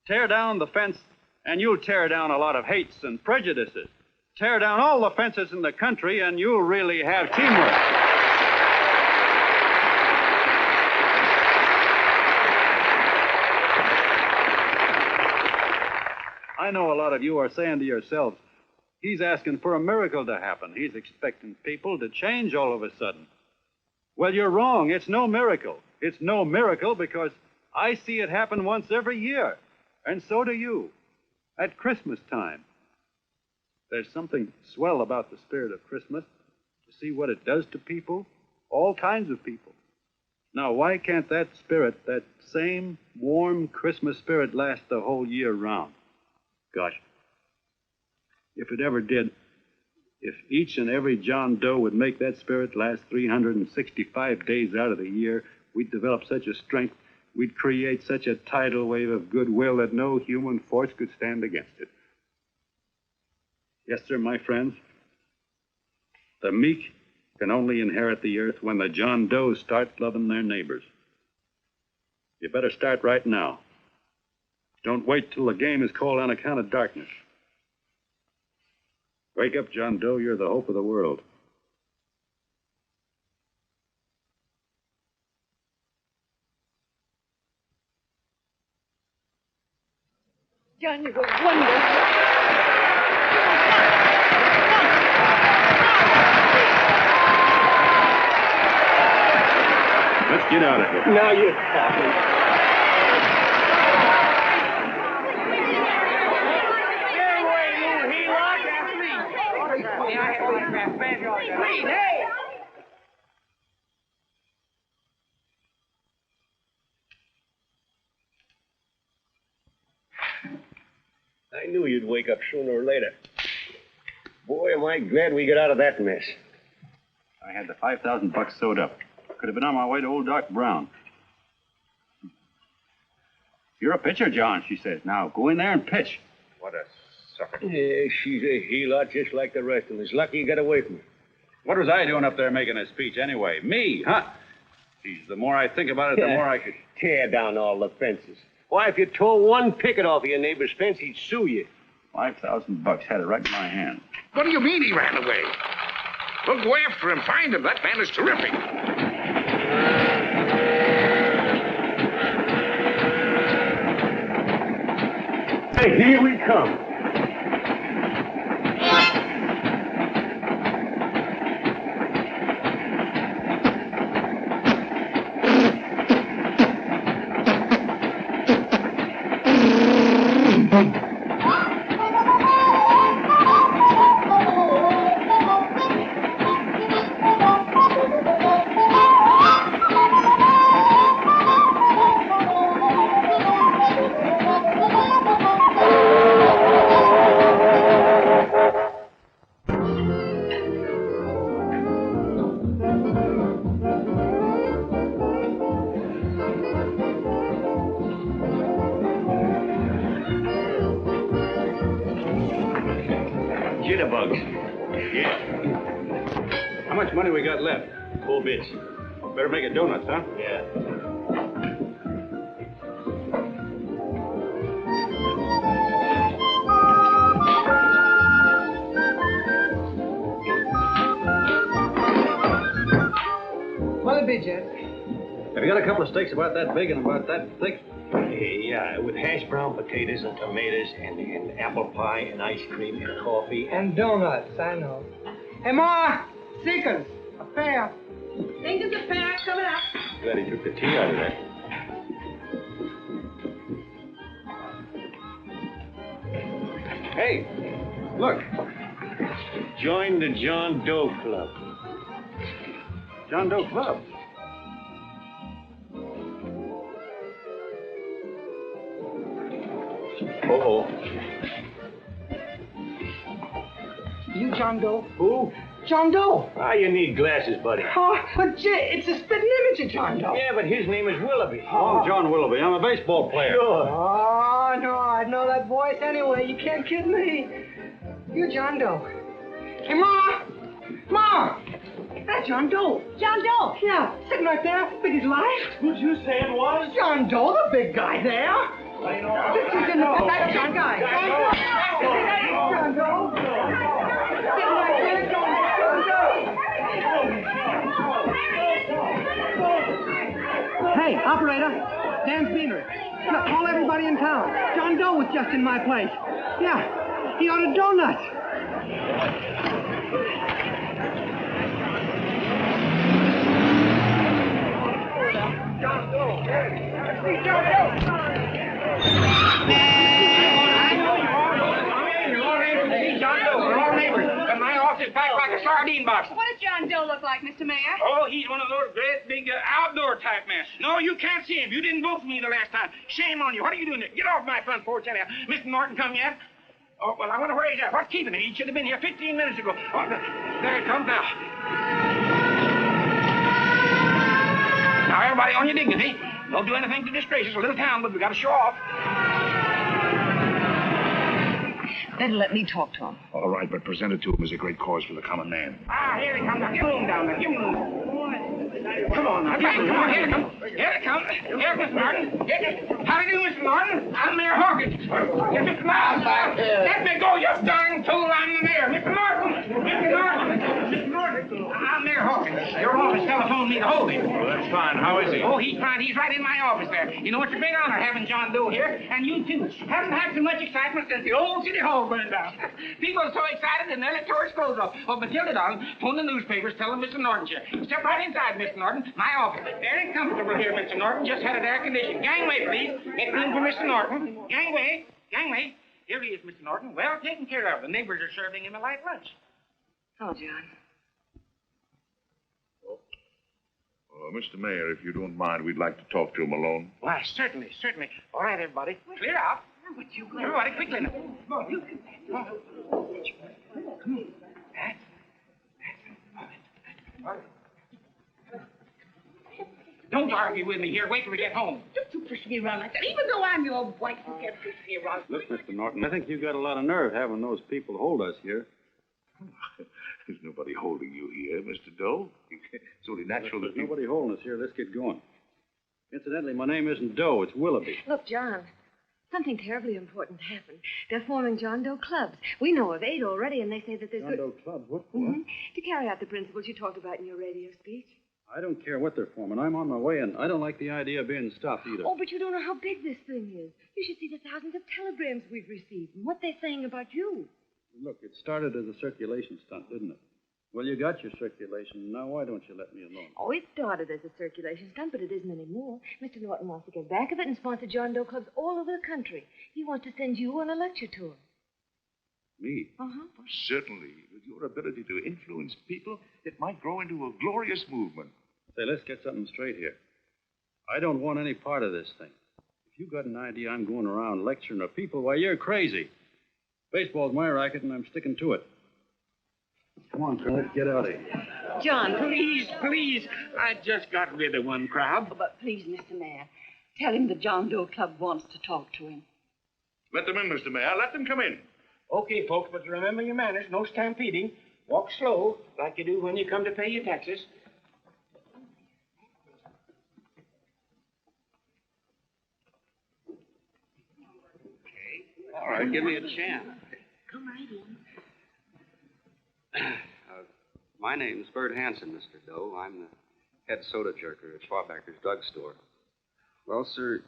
Tear down the fence, and you'll tear down a lot of hates and prejudices. Tear down all the fences in the country, and you'll really have teamwork. I know a lot of you are saying to yourselves, "He's asking for a miracle to happen. He's expecting people to change all of a sudden." Well, you're wrong. It's no miracle. It's no miracle because I see it happen once every year, and so do you, at Christmas time. There's something swell about the spirit of Christmas, to see what it does to people, all kinds of people. Now, why can't that spirit, that same warm Christmas spirit, last the whole year round? Gosh, if it ever did, if each and every John Doe would make that spirit last 365 days out of the year, we'd develop such a strength, we'd create such a tidal wave of goodwill that no human force could stand against it. Yes, sir, my friends, the meek can only inherit the earth when the John Does start loving their neighbors. You better start right now. Don't wait till the game is called on account of darkness. Wake up, John Doe. You're the hope of the world. John, you were wonderful. Let's get out of here. Now you're talking. I knew you'd wake up sooner or later. Boy, am I glad we got out of that mess. I had the $5,000 sewed up. Could have been on my way to old Doc Brown. You're a pitcher, John, she says. Now, go in there and pitch. What a sucker. Yeah, she's a heel-out just like the rest of us. Lucky you got away from her. What was I doing up there making a speech anyway? Me, huh? Geez, the more I think about it, the more I could... Tear down all the fences. Why, if you tore one picket off of your neighbor's fence, he'd sue you. $5,000 had it right in my hand. What do you mean he ran away? We'll go after him, find him. That man is terrific. Hey, here we come. Jitterbugs. Yeah. How much money we got left? 4 bits. Better make a donuts, huh? Yeah. What'll it be, Jed? Have you got a couple of steaks about that big and about that thick? Yeah, with hash brown potatoes and tomatoes and apple pie and ice cream and coffee. And donuts, I know. Hey, Ma! Seekers! A pair. Think of the pair coming up. Glad he took the tea out of that. Hey, look. Join the John Doe Club. John Doe Club? Uh-oh. You John Doe? Who? John Doe. Ah, you need glasses, buddy. Oh, but Jed, it's a spitting image of John Doe. Yeah, but his name is Willoughby. I'm John Willoughby. I'm a baseball player. Sure. Oh, no, I'd know that voice anyway. You can't kid me. You John Doe. Hey, Ma! Ma! That's John Doe. John Doe. Yeah, sitting right there, big as life. Who'd you say it was? John Doe, the big guy there. This is in the back, John Guy. John Doe. Sitting right there, John Doe. Hey, operator. Dan's Beaner. Look, call everybody in town. John Doe was just in my place. Yeah, he ordered donuts. John Doe. Let's see John Doe. Is packed like a sardine box. What does John Doe look like, Mr. Mayor? Oh, he's one of those great big outdoor type men. No, you can't see him. You didn't vote for me the last time. Shame on you. What are you doing there? Get off my front porch anyhow. Mr. Norton come yet? Oh, well, I wonder where he's at. What's keeping him? He should have been here 15 minutes ago. Oh, there he comes now. Now, everybody on your dignity. Don't do anything to disgrace us. A little town, but we got to show off. Better let me talk to him. All right, but present it to him as a great cause for the common man. Ah, here he comes. Now, give him down there. Give him Come on now. Come on. Here he comes. Here he comes. Here, Mr. Norton. How do you do, Mr. Norton? I'm Mayor Hawkins. Here, Mr. Miles. Let me go, you darn tool. I'm the mayor. Mr. Norton. Mr. Norton. Mr. Norton. I'm Mayor Hawkins. Your office telephoned me to hold him. Well, that's fine. How is he? Oh, he's fine. He's right in my office there. You know, it's a big honor having John Doe here, and you too. Haven't had so much excitement since the old city hall burned down. People are so excited and they'll tore his clothes off. Oh, Matilda, darling, phone the newspapers, tell them Mr. Norton's here. Step right inside, Mr. Norton. My office. Very comfortable here, Mr. Norton. Just had it air conditioned. Gangway, please. Make room for Mr. Norton. Gangway. Gangway. Here he is, Mr. Norton. Well taken care of. The neighbors are serving him a light lunch. Oh, John. Mr. Mayor, if you don't mind, we'd like to talk to him alone. Why, certainly, certainly. All right, everybody. Clear out. Everybody, quickly now. Come on. Come on. Don't argue with me here. Wait till we get home. Don't you push me around like that. Even though I'm your wife, you can't push me around. Look, Mr. Norton, I think you got a lot of nerve having those people hold us here. There's nobody holding you here, Mr. Doe. It's only natural There's that nobody holding us here. Let's get going. Incidentally, my name isn't Doe. It's Willoughby. Look, John, something terribly important happened. They're forming John Doe clubs. We know of 8 already, and they say that there's John Doe clubs? What for? To carry out the principles you talked about in your radio speech. I don't care what they're forming. I'm on my way, and I don't like the idea of being stopped either. Oh, but you don't know how big this thing is. You should see the thousands of telegrams we've received and what they're saying about you. Look, it started as a circulation stunt, didn't it? Well, you got your circulation. Now, why don't you let me alone? Oh, it started as a circulation stunt, but it isn't anymore. Mr. Norton wants to get back of it and sponsor John Doe clubs all over the country. He wants to send you on a lecture tour. Me? Uh-huh. Certainly. With your ability to influence people, it might grow into a glorious movement. Say, let's get something straight here. I don't want any part of this thing. If you got an idea I'm going around lecturing to people, why, you're crazy. Baseball's my racket, and I'm sticking to it. Come on, Colonel, let's get out of here. John, please. I just got rid of one crowd. Oh, but please, Mr. Mayor, tell him the John Doe Club wants to talk to him. Let them in, Mr. Mayor. Let them come in. Okay, folks, but remember your manners. No stampeding. Walk slow, like you do when you come to pay your taxes. All right, give me a chance. Come right in. My name's Bert Hanson, Mr. Doe. I'm the head soda jerker at Schwabacker's drugstore. Well, sir,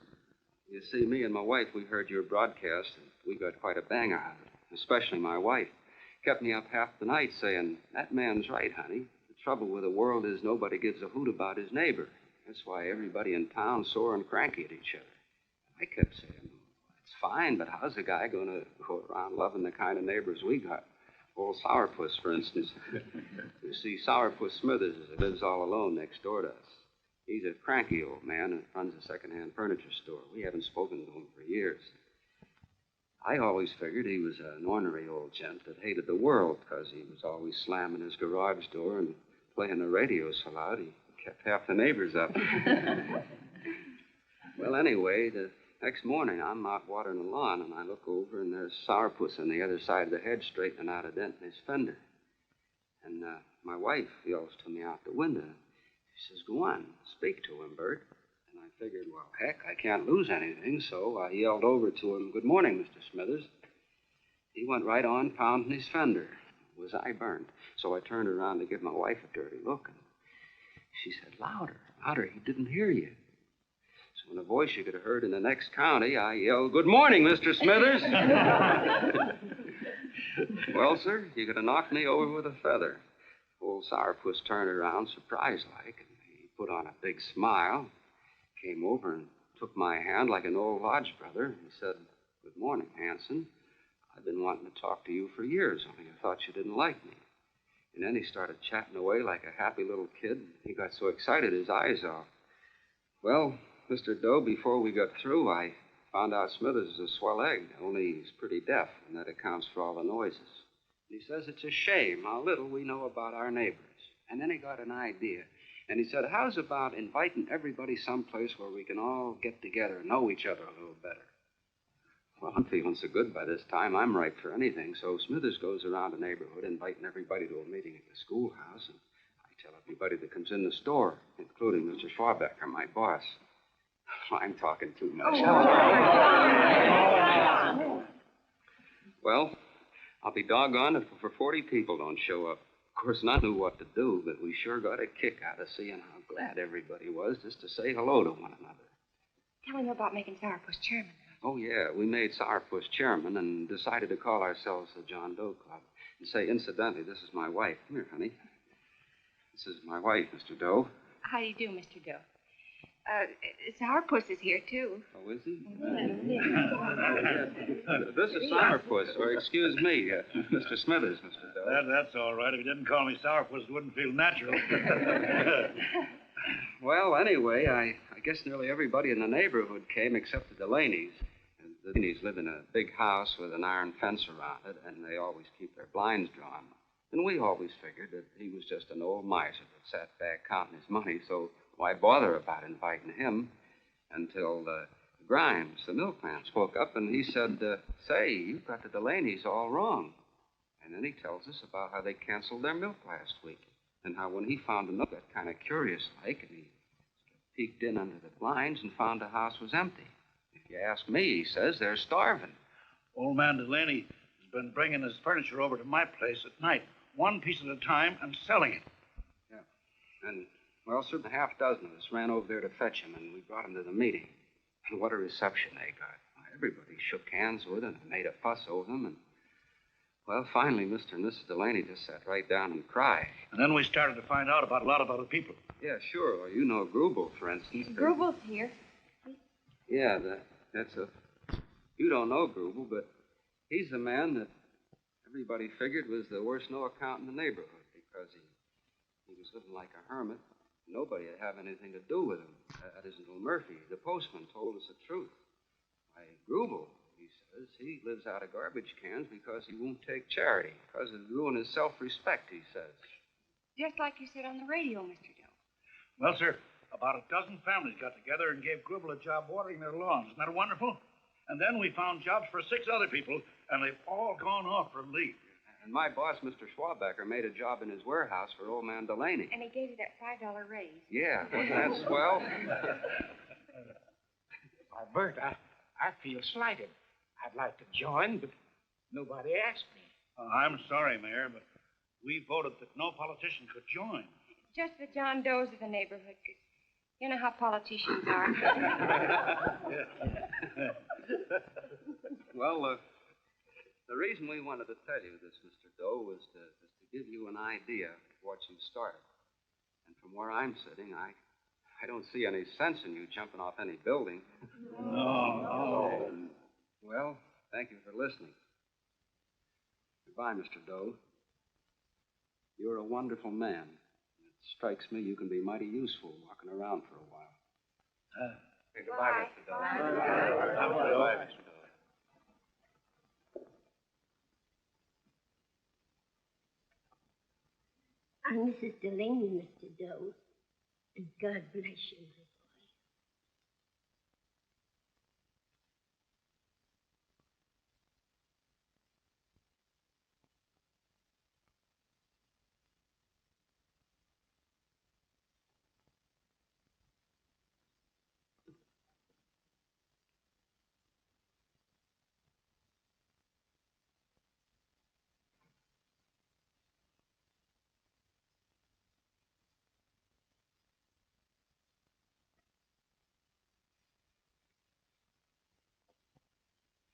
you see, me and my wife, we heard your broadcast, and we got quite a bang out of it, especially my wife. Kept me up half the night saying, that man's right, honey. The trouble with the world is nobody gives a hoot about his neighbor. That's why everybody in town's sore and cranky at each other. I kept saying, it's fine, but how's a guy going to go around loving the kind of neighbors we got? Old Sourpuss, for instance. You see, Sourpuss Smithers lives all alone next door to us. He's a cranky old man and runs a second-hand furniture store. We haven't spoken to him for years. I always figured he was an ornery old gent that hated the world because he was always slamming his garage door and playing the radio so loud he kept half the neighbors up. Well, anyway, the next morning, I'm out watering the lawn, and I look over, and there's Sourpuss on the other side of the hedge straightening out a dent in his fender. And my wife yells to me out the window. She says, go on, speak to him, Bert. And I figured, well, heck, I can't lose anything, so I yelled over to him, good morning, Mr. Smithers. He went right on pounding his fender. Was I burned? So I turned around to give my wife a dirty look, and she said, louder, louder, he didn't hear you. So in a voice you could have heard in the next county, I yelled, good morning, Mr. Smithers. Well, sir, you could have knocked me over with a feather. Old Sourpuss turned around, surprised-like, and he put on a big smile, came over and took my hand like an old lodge brother, and he said, good morning, Hanson. I've been wanting to talk to you for years, only I thought you didn't like me. And then he started chatting away like a happy little kid. He got so excited his eyes off. Well, Mr. Doe, before we got through, I found out Smithers is a swell egg, only he's pretty deaf, and that accounts for all the noises. And he says it's a shame how little we know about our neighbors. And then he got an idea. And he said, how's about inviting everybody someplace where we can all get together and know each other a little better? Well, I'm feeling so good by this time, I'm ripe for anything. So Smithers goes around the neighborhood inviting everybody to a meeting at the schoolhouse. And I tell everybody that comes in the store, including Mr. Schwabacker, my boss. I'm talking too much. Well, I'll be doggone if for 40 people don't show up. Of course, none knew what to do, but we sure got a kick out of seeing how glad everybody was just to say hello to one another. Tell him about making Sourpuss chairman. Oh, yeah, we made Sourpuss chairman and decided to call ourselves the John Doe Club. And say, incidentally, this is my wife. Come here, honey. This is my wife, Mr. Doe. How do you do, Mr. Doe? Sourpuss is here, too. Oh, is he? This is Sourpuss, or excuse me, Mr. Smithers, Mr. Doe. That's all right. If you didn't call me Sourpuss, it wouldn't feel natural. Well, anyway, I guess nearly everybody in the neighborhood came except the Delaney's. And the Delaney's live in a big house with an iron fence around it, and they always keep their blinds drawn. And we always figured that he was just an old miser that sat back counting his money, so why bother about inviting him until Grimes, the milkman, spoke up, and he said, say, you've got the Delaney's all wrong. And then he tells us about how they canceled their milk last week, and how when he found the milk, got kind of curious-like, and he peeked in under the blinds and found the house was empty. If you ask me, he says, they're starving. Old man Delaney has been bringing his furniture over to my place at night, one piece at a time, and selling it. Yeah. And, well, sir, a half dozen of us ran over there to fetch him, and we brought him to the meeting. And what a reception they got. Everybody shook hands with him and made a fuss over him, and, well, finally, Mr. and Mrs. Delaney just sat right down and cried. And then we started to find out about a lot of other people. Yeah, sure. Well, you know Grubel, for instance. Grubel's here. Yeah, that's a... You don't know Grubel, but he's the man that everybody figured was the worst no-account in the neighborhood because he was living like a hermit. Nobody would have anything to do with him. That isn't Little Murphy. The postman told us the truth. Why, Grubel, he says, he lives out of garbage cans because he won't take charity, because it'd ruin his self-respect, he says. Just like you said on the radio, Mr. Doe. Well, sir, about a dozen families got together and gave Grubel a job watering their lawns. Isn't that wonderful? And then we found jobs for 6 other people, and they've all gone off for leave. And my boss, Mr. Schwabecker, made a job in his warehouse for old man Delaney. And he gave you that $5 raise. Yeah, wasn't that swell? Why, Bert, I feel slighted. I'd like to join, but nobody asked me. I'm sorry, Mayor, but we voted that no politician could join. Just the John Does of the neighborhood. You know how politicians are. Well, the reason we wanted to tell you this, Mr. Doe, was to give you an idea of what you started. And from where I'm sitting, I don't see any sense in you jumping off any building. No. Well, thank you for listening. Goodbye, Mr. Doe. You're a wonderful man. It strikes me you can be mighty useful walking around for a while. Goodbye, Mr. Doe. Goodbye, Mr. Doe. I'm Mrs. Delaney, Mr. Doe. And God bless you, my boy.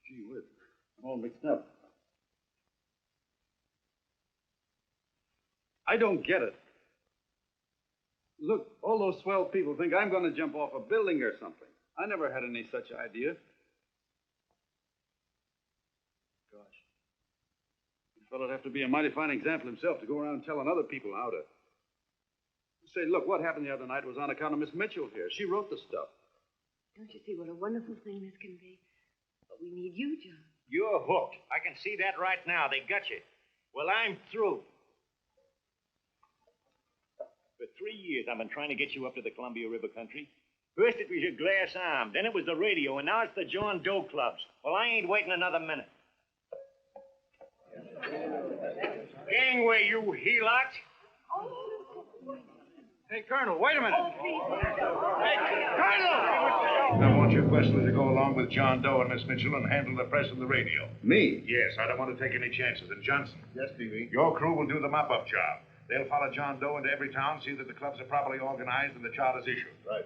Gee whiz, I'm all mixed up. I don't get it. Look, all those swell people think I'm going to jump off a building or something. I never had any such idea. Gosh. This fellow'd have to be a mighty fine example himself to go around telling other people how to. Say, look, what happened the other night was on account of Miss Mitchell here. She wrote the stuff. Don't you see what a wonderful thing this can be? But we need you, John. You're hooked. I can see that right now. They got you. Well, I'm through. For 3 years, I've been trying to get you up to the Columbia River country. First, it was your glass arm. Then it was the radio. And now it's the John Doe clubs. Well, I ain't waiting another minute. Gangway, you helots. Hey, Colonel, wait a minute. Hey, Colonel! I want you personally to go along with John Doe and Miss Mitchell and handle the press and the radio. Me? Yes, I don't want to take any chances. And Johnson. Yes, Stevie. Your crew will do the mop-up job. They'll follow John Doe into every town, see that the clubs are properly organized and the charters issued. Right.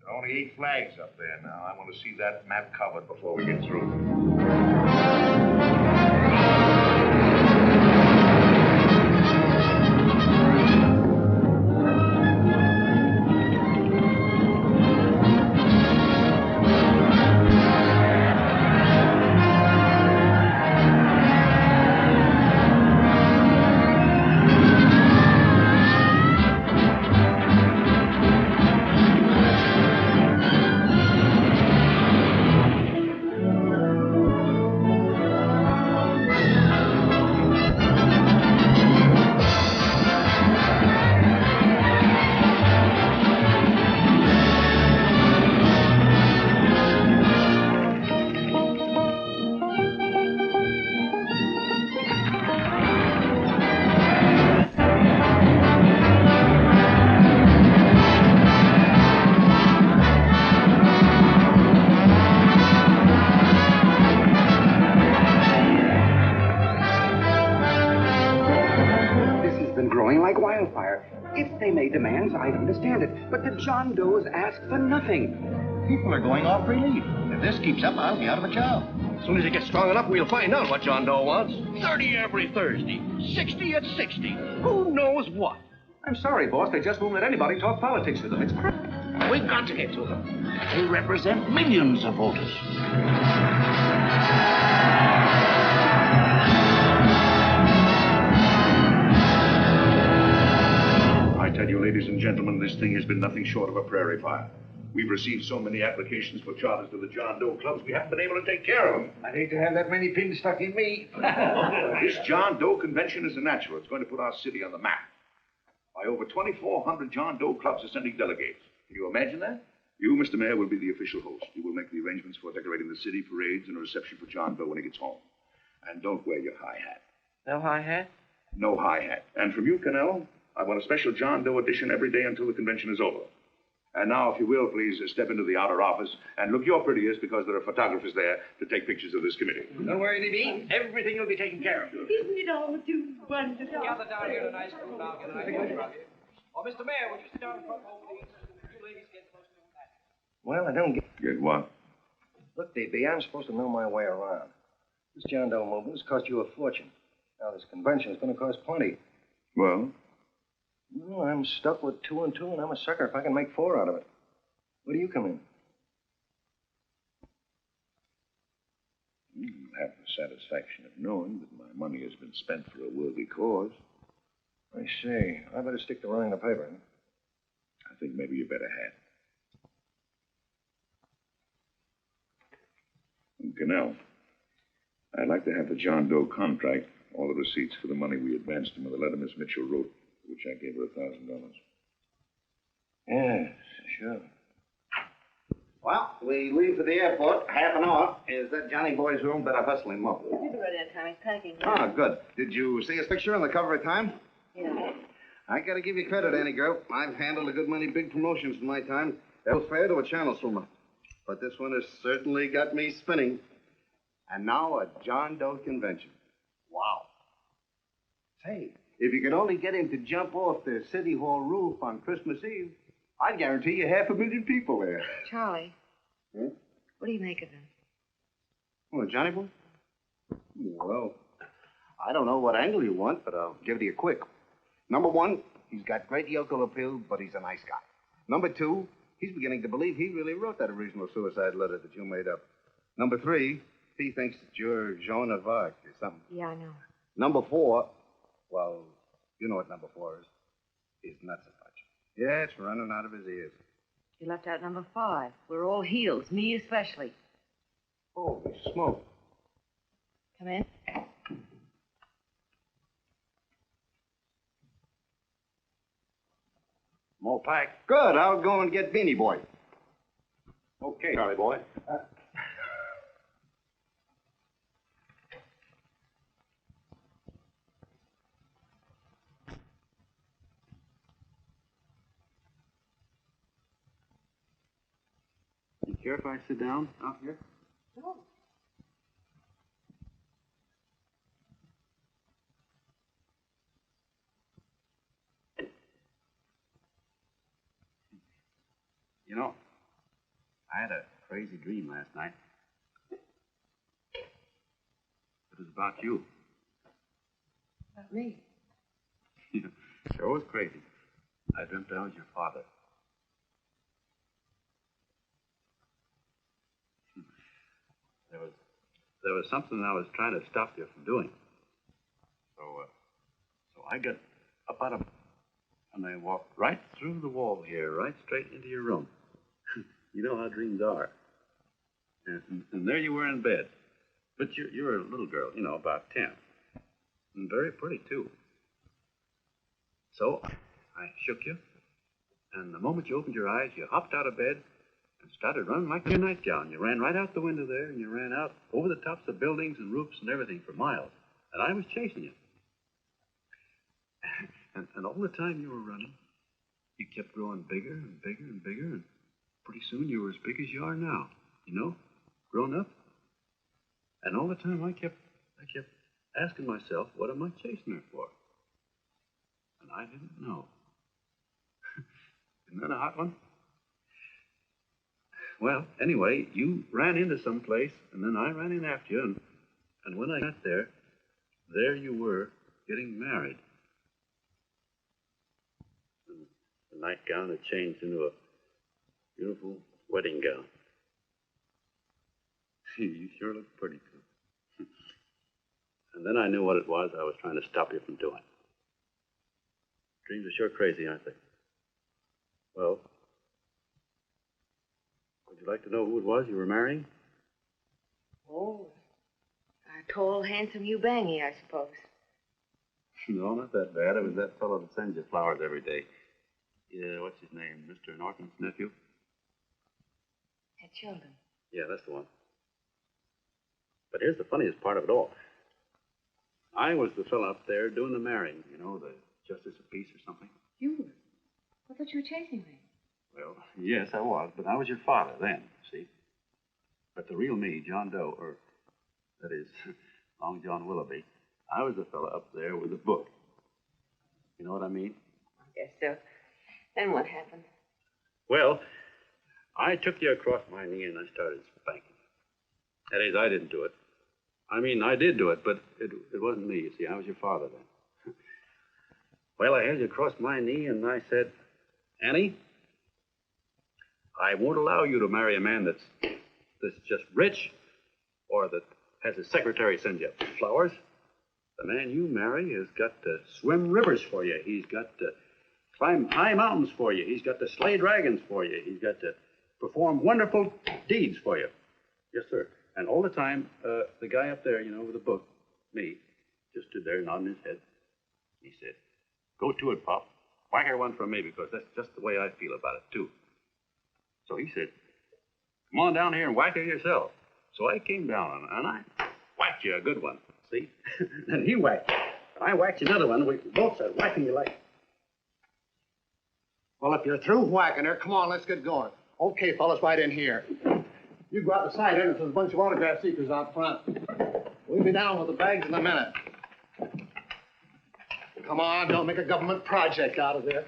There are only 8 flags up there now. I want to see that map covered before we get through. demands, I understand it. But the John Does ask for nothing. People are going off relief. If this keeps up, I'll be out of a job. As soon as it gets strong enough, we'll find out what John Doe wants. 30 every Thursday. 60 at 60. Who knows what? I'm sorry, boss. They just won't let anybody talk politics with them. It's We've got to get to them. They represent millions of voters. I tell you, ladies and gentlemen, this thing has been nothing short of a prairie fire. We've received so many applications for charters to the John Doe clubs, we haven't been able to take care of them. I'd hate to have that many pins stuck in me. This John Doe convention is a natural. It's going to put our city on the map. By over 2,400 John Doe clubs are sending delegates. Can you imagine that? You, Mr. Mayor, will be the official host. You will make the arrangements for decorating the city, parades, and a reception for John Doe when he gets home. And don't wear your high hat. No high hat? No high hat. And from you, Cannell, I want a special John Doe edition every day until the convention is over. And now, if you will, please step into the outer office and look your prettiest because there are photographers there to take pictures of this committee. Don't worry, D.B. Everything will be taken care of. Isn't it all too wonderful? Gather down here in a nice group. I'll get a picture of you. Oh, Mr. Mayor, would you sit down in front of the you ladies get close to that? Well, I don't get... Get what? Look, D.B., I'm supposed to know my way around. This John Doe movement has cost you a fortune. Now, this convention is going to cost plenty. Well? Well, I'm stuck with 2 and 2, and I'm a sucker if I can make 4 out of it. Where do you come in? You have the satisfaction of knowing that my money has been spent for a worthy cause. I see. I better stick to running the paper. Huh? I think maybe you better have. And Cannell, I'd like to have the John Doe contract, all the receipts for the money we advanced him, and the letter Miss Mitchell wrote, which I gave her $1,000. Yes, sure. Well, we leave for the airport. Half an hour. Is that Johnny boy's room? Better hustle him up. He's ready on time. He's packing. Ah, good. Did you see his picture on the cover of Time? Yeah. I gotta give you credit, Annie girl. I've handled a good many big promotions in my time. That was fair to a channel swimmer. But this one has certainly got me spinning. And now a John Doe convention. Wow. Say, if you could only get him to jump off the City Hall roof on Christmas Eve, I'd guarantee you 500,000 people there. Charlie. Hmm? What do you make of him? Oh, Johnny boy? Well, I don't know what angle you want, but I'll give it to you quick. Number 1, he's got great yokel appeal, but he's a nice guy. Number 2, he's beginning to believe he really wrote that original suicide letter that you made up. Number 3, he thinks that you're Joan of Arc or something. Yeah, I know. Number 4, well, you know what number 4 is. He's nuts a bunch. Yeah, it's running out of his ears. You left out number 5. We're all heels, me especially. Holy smoke. Come in. More pack. Good. I'll go and get Beanie Boy. Okay, Charlie boy. You care if I sit down out here? No. You know, I had a crazy dream last night. It was about you. About me? Sure was crazy. I dreamt I was your father. There was something I was trying to stop you from doing. So I got up out of it, and I walked right through the wall here, right straight into your room. You know how dreams are. And there you were in bed. But you're a little girl, you know, about 10. And very pretty, too. So I shook you, and the moment you opened your eyes, you hopped out of bed and started running like your nightgown. You ran right out the window there, and you ran out over the tops of buildings and roofs and everything for miles. And I was chasing you. And all the time you were running, you kept growing bigger and bigger and bigger, and pretty soon you were as big as you are now, you know, grown up. And all the time I kept asking myself, what am I chasing her for? And I didn't know. Isn't that a hot one? Well, anyway, you ran into some place, and then I ran in after you, and when I got there you were, getting married. And the nightgown had changed into a beautiful wedding gown. You sure look pretty, too. And then I knew what it was I was trying to stop you from doing. Dreams are sure crazy, aren't they? Well, would you like to know who it was you were marrying? Oh, a tall, handsome Ubangi, I suppose. No, not that bad. It was that fellow that sends you flowers every day. Yeah, what's his name? Mr. Norton's nephew? Had children. Yeah, that's the one. But here's the funniest part of it all. I was the fellow up there doing the marrying, you know, the justice of peace or something. You were? I thought you were chasing me. Well, yes, I was, but I was your father then, see? But the real me, John Doe, or that is, Long John Willoughby, I was the fellow up there with the book. You know what I mean? I guess so. Then what happened? Well, I took you across my knee and I started spanking. That is, I didn't do it. I mean, I did do it, but it wasn't me, you see. I was your father then. Well, I held you across my knee and I said, Annie, I won't allow you to marry a man that's just rich or that has his secretary send you flowers. The man you marry has got to swim rivers for you. He's got to climb high mountains for you. He's got to slay dragons for you. He's got to perform wonderful deeds for you. Yes, sir. And all the time, the guy up there, you know, with the book, me, just stood there nodding his head. He said, go to it, Pop. Whack her one from me, because that's just the way I feel about it, too. So he said, come on down here and whack her yourself. So I came down, and I whacked you a good one, see? And he whacked you. I whacked you another one. We both started whacking you like... Well, if you're through whacking her, come on, let's get going. Okay, fellas, right in here. You go out the side entrance. There's a bunch of autograph seekers out front. We'll be down with the bags in a minute. Come on, don't make a government project out of this.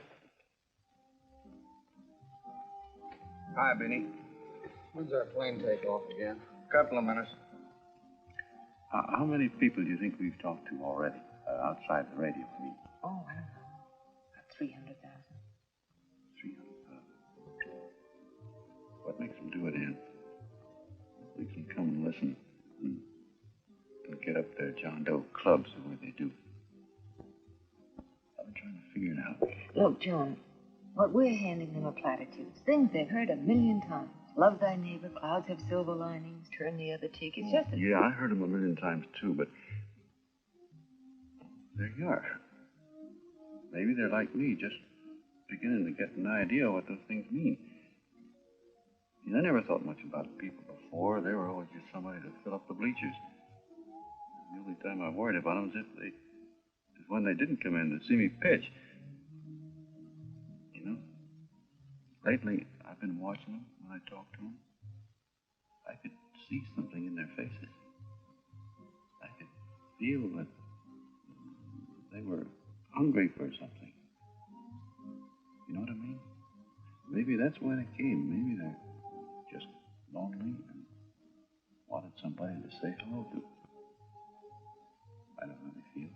Hi, Benny. When's our plane take off again? Couple of minutes. How many people do you think we've talked to already, outside the radio? I mean, Oh, I don't know. About 300,000. 300,000. What makes them do it, Ann? Makes them come and listen and get up their John Doe clubs the way they do. I've been trying to figure it out. Look, John, what we're handing them are platitudes. Things they've heard 1,000,000 times. Love thy neighbor, clouds have silver linings, turn the other cheek. It's just a... Yeah, I heard them 1,000,000 times, too, but there you are. Maybe they're like me, just beginning to get an idea what those things mean. I never thought much about people before. They were always just somebody to fill up the bleachers. The only time I worried about them is when they didn't come in to see me pitch. You know, lately I've been watching them when I talk to them. I could see something in their faces. I could feel that they were hungry for something. You know what I mean? Maybe that's why they came. Maybe they're just lonely and wanted somebody to say hello to. I don't really feel.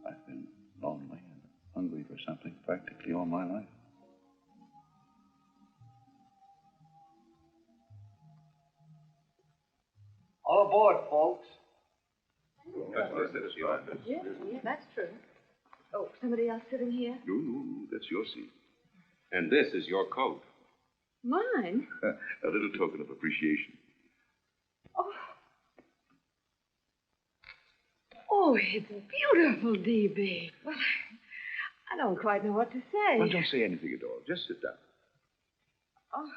I've been lonely and hungry for something practically all my life. All aboard, folks. Yeah, that's true. Oh, somebody else sitting here? No, that's your seat. And this is your coat. Mine? A little token of appreciation. Oh, it's beautiful, D.B. Well, I don't quite know what to say. Well, don't say anything at all. Just sit down. Oh,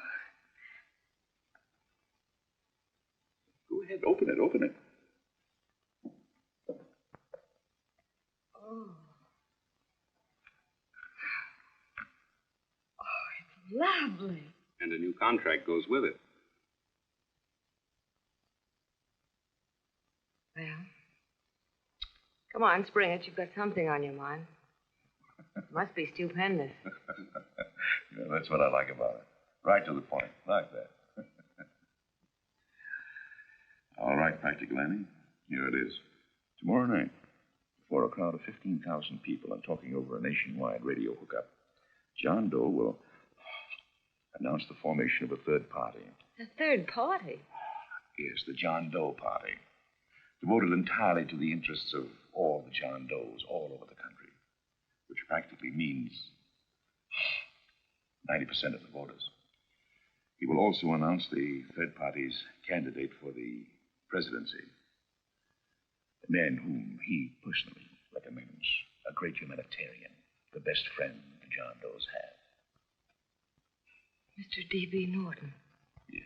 Go ahead, open it. oh. Oh, it's lovely. And a new contract goes with it. Well, come on, spring it. You've got something on your mind. Must be stupendous. Yeah, that's what I like about it. Right to the point, like that. All right, Practical Annie. Here it is. Tomorrow night, before a crowd of 15,000 people and talking over a nationwide radio hookup, John Doe will announce the formation of a third party. A third party? Yes, the John Doe Party. Devoted entirely to the interests of all the John Does all over the country, which practically means 90% of the voters. He will also announce the third party's candidate for the presidency. A man whom he personally recommends, a great humanitarian, the best friend the John Does have. Mr. D.B. Norton. Yes.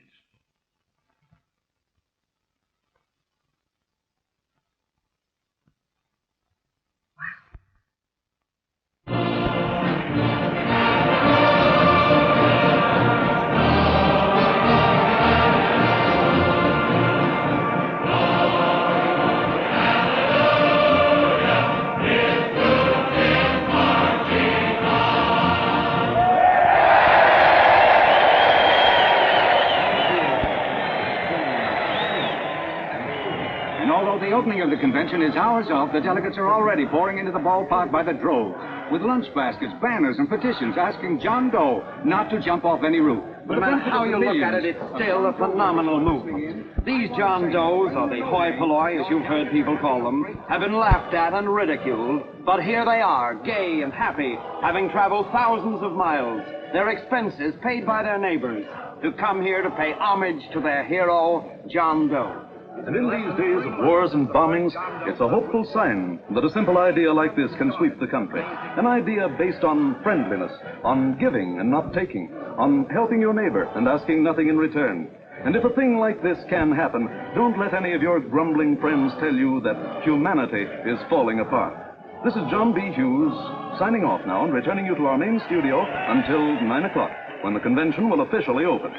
The opening of the convention is hours off. The delegates are already pouring into the ballpark by the droves, with lunch baskets, banners, and petitions asking John Doe not to jump off any roof. No matter how you look at it, it's still a phenomenal movement. These John Does, or the hoi polloi, as you've heard people call them, have been laughed at and ridiculed, but here they are, gay and happy, having traveled thousands of miles, their expenses paid by their neighbors, to come here to pay homage to their hero, John Doe. And in these days of wars and bombings, it's a hopeful sign that a simple idea like this can sweep the country. An idea based on friendliness, on giving and not taking, on helping your neighbor and asking nothing in return. And if a thing like this can happen, don't let any of your grumbling friends tell you that humanity is falling apart. This is John B. Hughes, signing off now and returning you to our main studio until 9 o'clock, when the convention will officially open.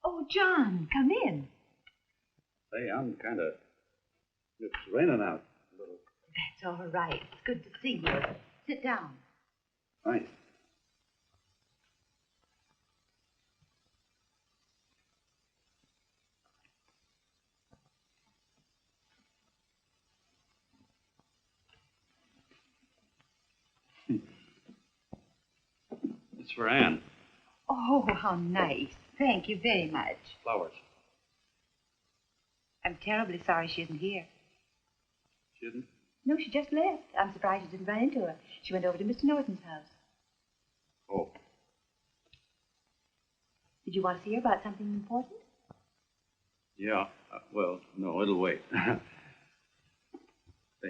Oh, John, come in. Hey, I'm kind of... It's raining out a little. That's all right. It's good to see you. Sit down. Thanks. It's for Anne. Oh, how nice. Thank you very much. Flowers. I'm terribly sorry she isn't here. She isn't? No, she just left. I'm surprised you didn't run into her. She went over to Mr. Norton's house. Oh. Did you want to see her about something important? Yeah. Well, no, it'll wait.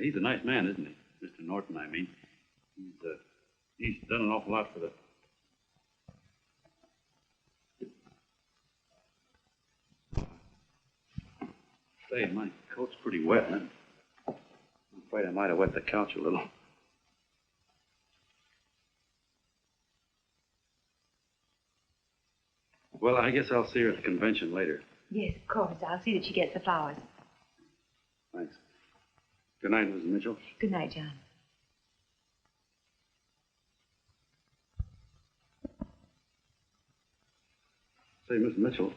He's a nice man, isn't he? Mr. Norton, I mean. He's done an awful lot for the... Say, my coat's pretty wet, and I'm afraid I might have wet the couch a little. Well, I guess I'll see her at the convention later. Yes, of course. I'll see that she gets the flowers. Thanks. Good night, Mrs. Mitchell. Good night, John. Say, Miss Mitchell,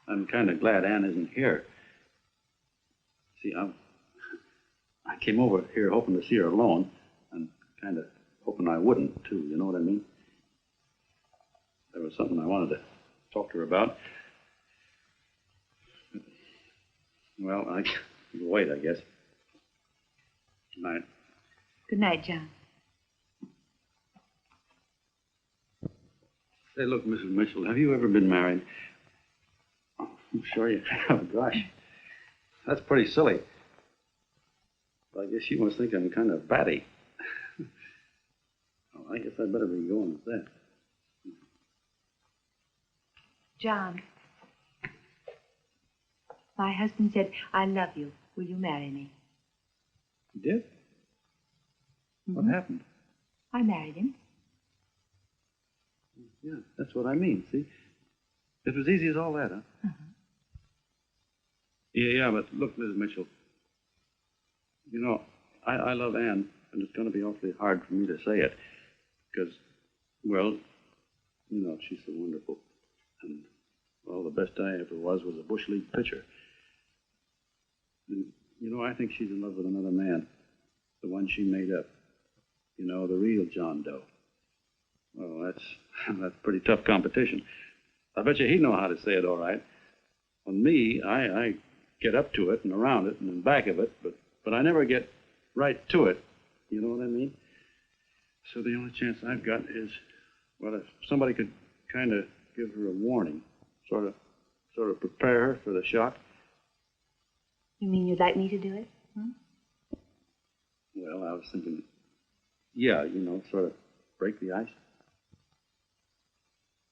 I'm kind of glad Anne isn't here. See, I came over here hoping to see her alone, and kind of hoping I wouldn't, too, you know what I mean? There was something I wanted to talk to her about. Well, I can wait, I guess. Good night. Good night, John. Say, look, Mrs. Mitchell, have you ever been married? Oh, I'm sure you have. Gosh, that's pretty silly. But I guess you must think I'm kind of batty. Oh, I guess I'd better be going with that. John, my husband said, I love you. Will you marry me? You did? Mm-hmm. What happened? I married him. Yeah, that's what I mean, see? It was easy as all that, huh? Uh-huh. Yeah, but look, Mrs. Mitchell, you know, I love Anne, and it's going to be awfully hard for me to say it. Because, well, you know, she's so wonderful. And, well, the best I ever was a Bush League pitcher. And, you know, I think she's in love with another man. The one she made up. You know, the real John Doe. Well, that's pretty tough competition. I bet you he'd know how to say it all right. On me, I get up to it and around it and in back of it, but I never get right to it. You know what I mean? So the only chance I've got is, well, if somebody could kind of give her a warning, sort of prepare her for the shock. You mean you'd like me to do it? Hmm? Well, I was thinking, yeah, you know, sort of break the ice.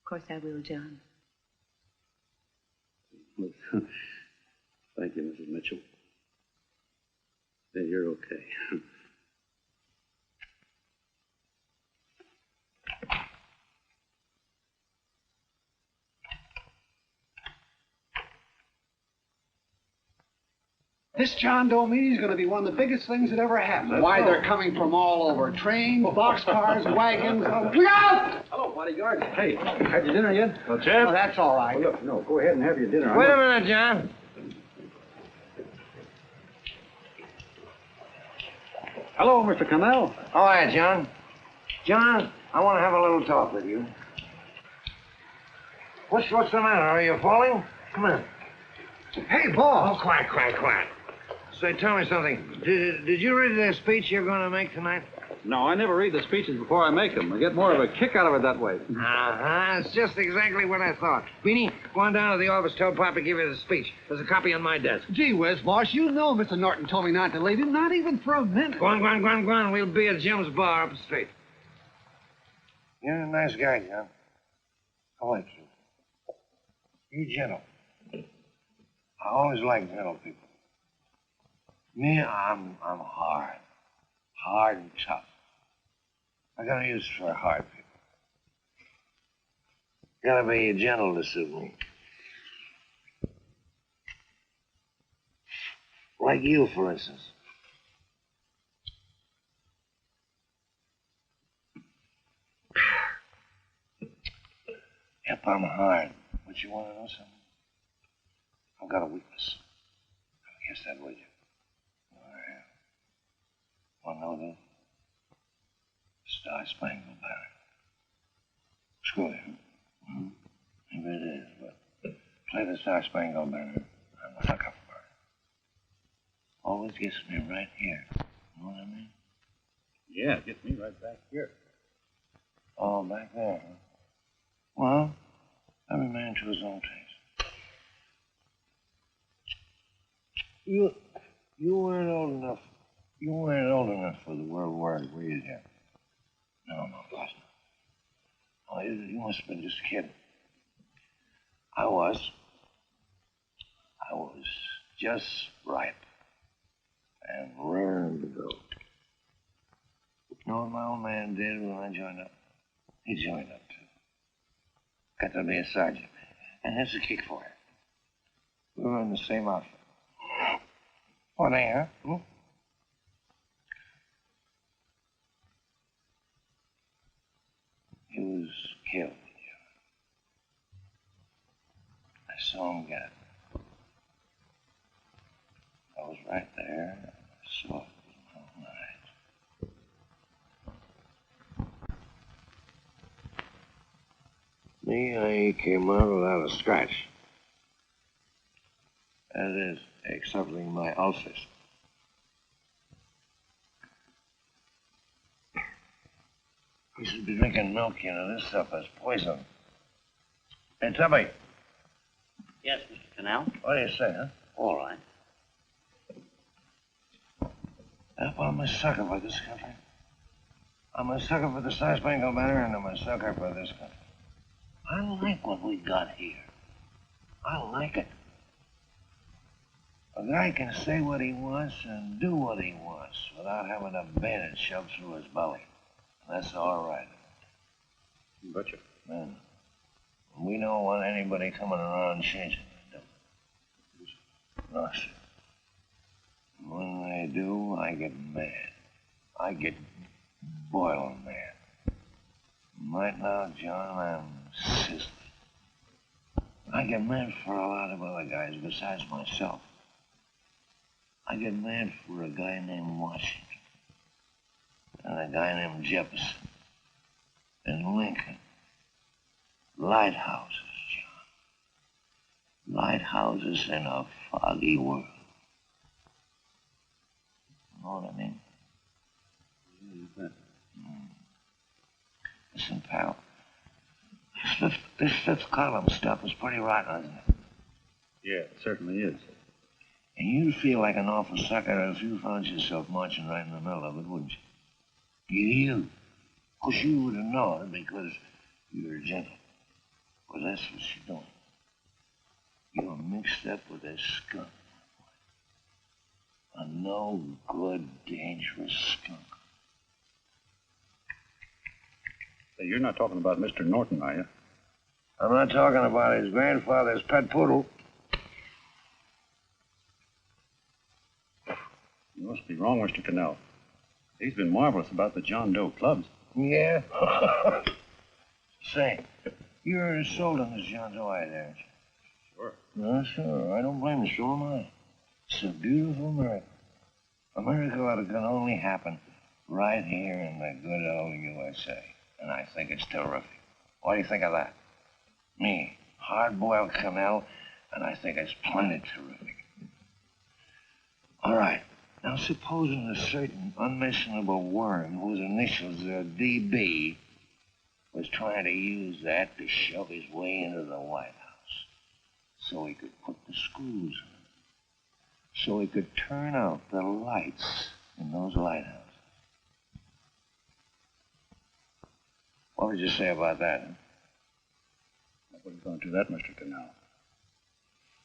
Of course I will, John. Thank you, Mrs. Mitchell. Then you're okay. This John Doe meeting is going to be one of the biggest things that ever happened. Why, they're coming from all over. Trains, boxcars, wagons. Look out! Hello, bodyguard. Hey, had your dinner yet? Well, Chip? Oh, that's all right. Well, look, no, go ahead and have your dinner. Wait a minute, John. Hello, Mr. Connell. All right, John. John, I want to have a little talk with you. What's the matter? Are you falling? Come on. Hey, boss. Oh, quiet. Say, tell me something. Did you read the speech you're going to make tonight? No, I never read the speeches before I make them. I get more of a kick out of it that way. It's just exactly what I thought. Beanie, go on down to the office, tell Pop to give you the speech. There's a copy on my desk. Gee whiz, boss, you know Mr. Norton told me not to leave him, not even for a minute. Go on. We'll be at Jim's bar up the street. You're a nice guy, John. I like you. You're gentle. I always like gentle people. Me, I'm hard. Hard and tough. I got no use for hard people. Gotta be gentle to suit me. Like you, for instance. Yep, I'm hard. But you want to know something? I've got a weakness. I guess that would you. Want to know this? Star Spangled Banner. Screw you. Mm-hmm. Maybe it is, but play the Star Spangled Banner. I'm a sucker for it. Always gets me right here. You know what I mean? Yeah, it gets me right back here. Oh, back there, huh? Well, every man to his own taste. You weren't old enough. You weren't old enough for the World War, were you, Jim? No, boss. Oh, you must have been just kidding. I was just ripe and raring to go. You know what my old man did when I joined up? He joined up, too. Got to be a sergeant. And here's a kick for it. We were in the same outfit. What, huh? Hmm? He was killed. I saw him get it. I was right there. I saw it with my own eyes. Me, I came out without a scratch. That is, excepting my ulcers. You should be drinking milk, you know. This stuff is poison. Hey, Tubby. Yes, Mr. Canal? What do you say, huh? All right. I'm a sucker for this country. I'm a sucker for the Star Spangled Banner, and I'm a sucker for this country. I like what we got here. I like it. A guy can say what he wants and do what he wants without having a bayonet shoved through his belly. That's all right. Betcha. Man, we don't want anybody coming around changing it, do we? No, sir. When they I do, I get mad. I get boiling mad. Right now, John, I'm sizzling. I get mad for a lot of other guys besides myself. I get mad for a guy named Washington, and a guy named Jefferson, and Lincoln. Lighthouses, John. Lighthouses in a foggy world. You know what I mean? Listen, pal. This fifth column stuff is pretty rotten, isn't it? Yeah, it certainly is. And you'd feel like an awful sucker if you found yourself marching right in the middle of it, wouldn't you? You. Because you would have known because you're gentle. Well, that's what you're doing. You're mixed up with a skunk. A no-good, dangerous skunk. Hey, you're not talking about Mr. Norton, are you? I'm not talking about his grandfather's pet poodle. You must be wrong, Mr. Cannell. He's been marvelous about the John Doe clubs. Yeah? Say, you're sold on this John Doe idea, aren't you? Sure. No, sure. I don't blame you. So am I. It's a beautiful America. America can only happen right here in the good old USA. And I think it's terrific. What do you think of that? Me, hard-boiled Cannell, and I think it's plenty terrific. All right. Now, supposing a certain unmentionable worm whose initials are DB was trying to use that to shove his way into the White House so he could put the screws in, so he could turn out the lights in those lighthouses. What would you say about that? Huh? I wouldn't go into that, Mr. Cannell.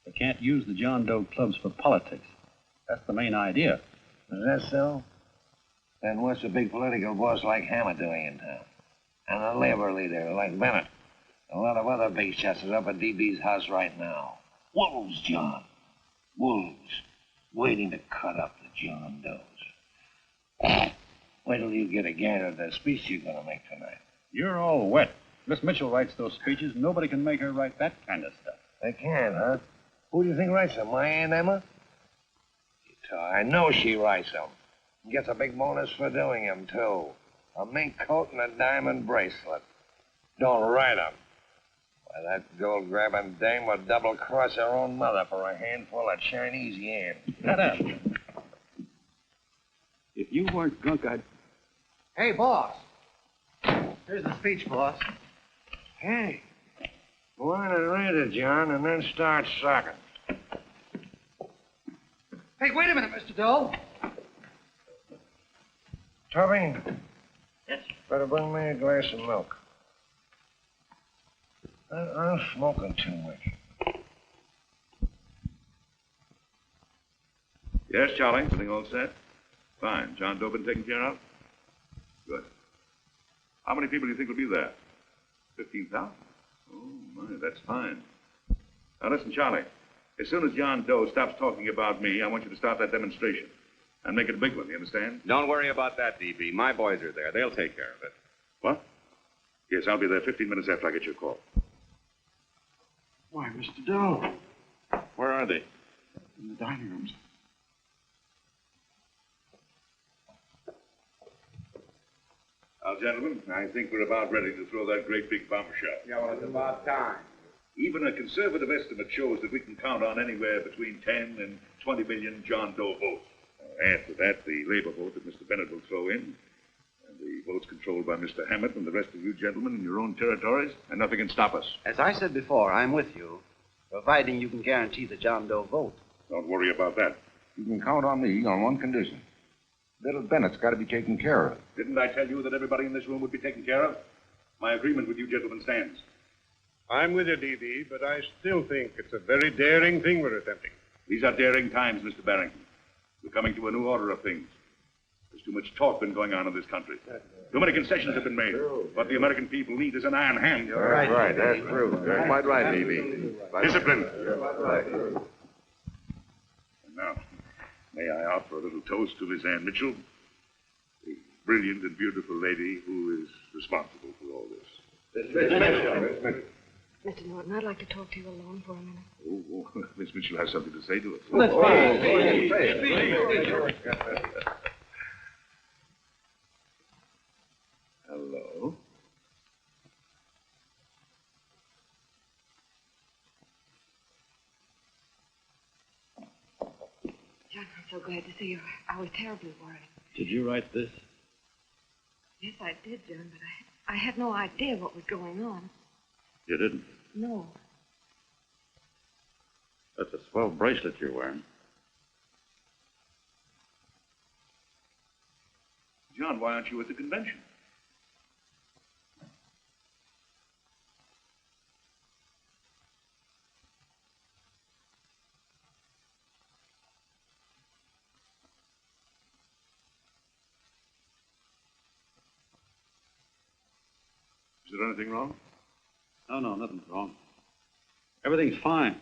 They can't use the John Doe clubs for politics. That's the main idea. Is that so? Then what's a big political boss like Hammer doing in town? And a labor leader like Bennett? A lot of other big shots are up at DB's house right now. Wolves, John. Wolves. Waiting to cut up the John Does. Wait till you get a gander at the speech you're going to make tonight. You're all wet. Miss Mitchell writes those speeches. Nobody can make her write that kind of stuff. They can, huh? Who do you think writes them? My Aunt Emma? I know she writes them. And gets a big bonus for doing them, too. A mink coat and a diamond bracelet. Don't write them. Why, that gold-grabbing dame would double-cross her own mother for a handful of Chinese yen. Shut up. If you weren't drunk, I'd... Hey, boss. Here's the speech, boss. Hey, go on and read it, John, and then start sucking. Hey, wait a minute, Mr. Doe. Tubby? Yes? Better bring me a glass of milk. I'm smoking too much. Yes, Charlie? Everything all set? Fine. John Doe been taken care of? Good. How many people do you think will be there? 15,000? Oh, my, that's fine. Now, listen, Charlie. As soon as John Doe stops talking about me, I want you to start that demonstration. And make it a big one, you understand? Don't worry about that, DB. My boys are there. They'll take care of it. What? Yes, I'll be there 15 minutes after I get your call. Why, Mr. Doe. Where are they? In the dining rooms. Now, gentlemen, I think we're about ready to throw that great big bombshell. Yeah, well, it's about time. Even a conservative estimate shows that we can count on anywhere between 10 and 20 million John Doe votes. Add to that the labor vote that Mr. Bennett will throw in, and the votes controlled by Mr. Hammett and the rest of you gentlemen in your own territories, and nothing can stop us. As I said before, I'm with you, providing you can guarantee the John Doe vote. Don't worry about that. You can count on me on one condition. Little Bennett's got to be taken care of. Didn't I tell you that everybody in this room would be taken care of? My agreement with you gentlemen stands. I'm with you, D.B., but I still think it's a very daring thing we're attempting. These are daring times, Mr. Barrington. We're coming to a new order of things. There's too much talk been going on in this country. Too many concessions have been made. What the American people need is an iron hand. Right, that's true. You're quite right, D.B. Discipline. Right. And May I offer a little toast to Miss Ann Mitchell, the brilliant and beautiful lady who is responsible for all this. Mr. Norton, I'd like to talk to you alone for a minute. Oh, Miss Mitchell has something to say to us. Let's Hello? John, I'm so glad to see you. I was terribly worried. Did you write this? Yes, I did, John, but I had no idea what was going on. You didn't. No. That's a swell bracelet you're wearing. John, why aren't you at the convention? Is there anything wrong? No, nothing's wrong. Everything's fine.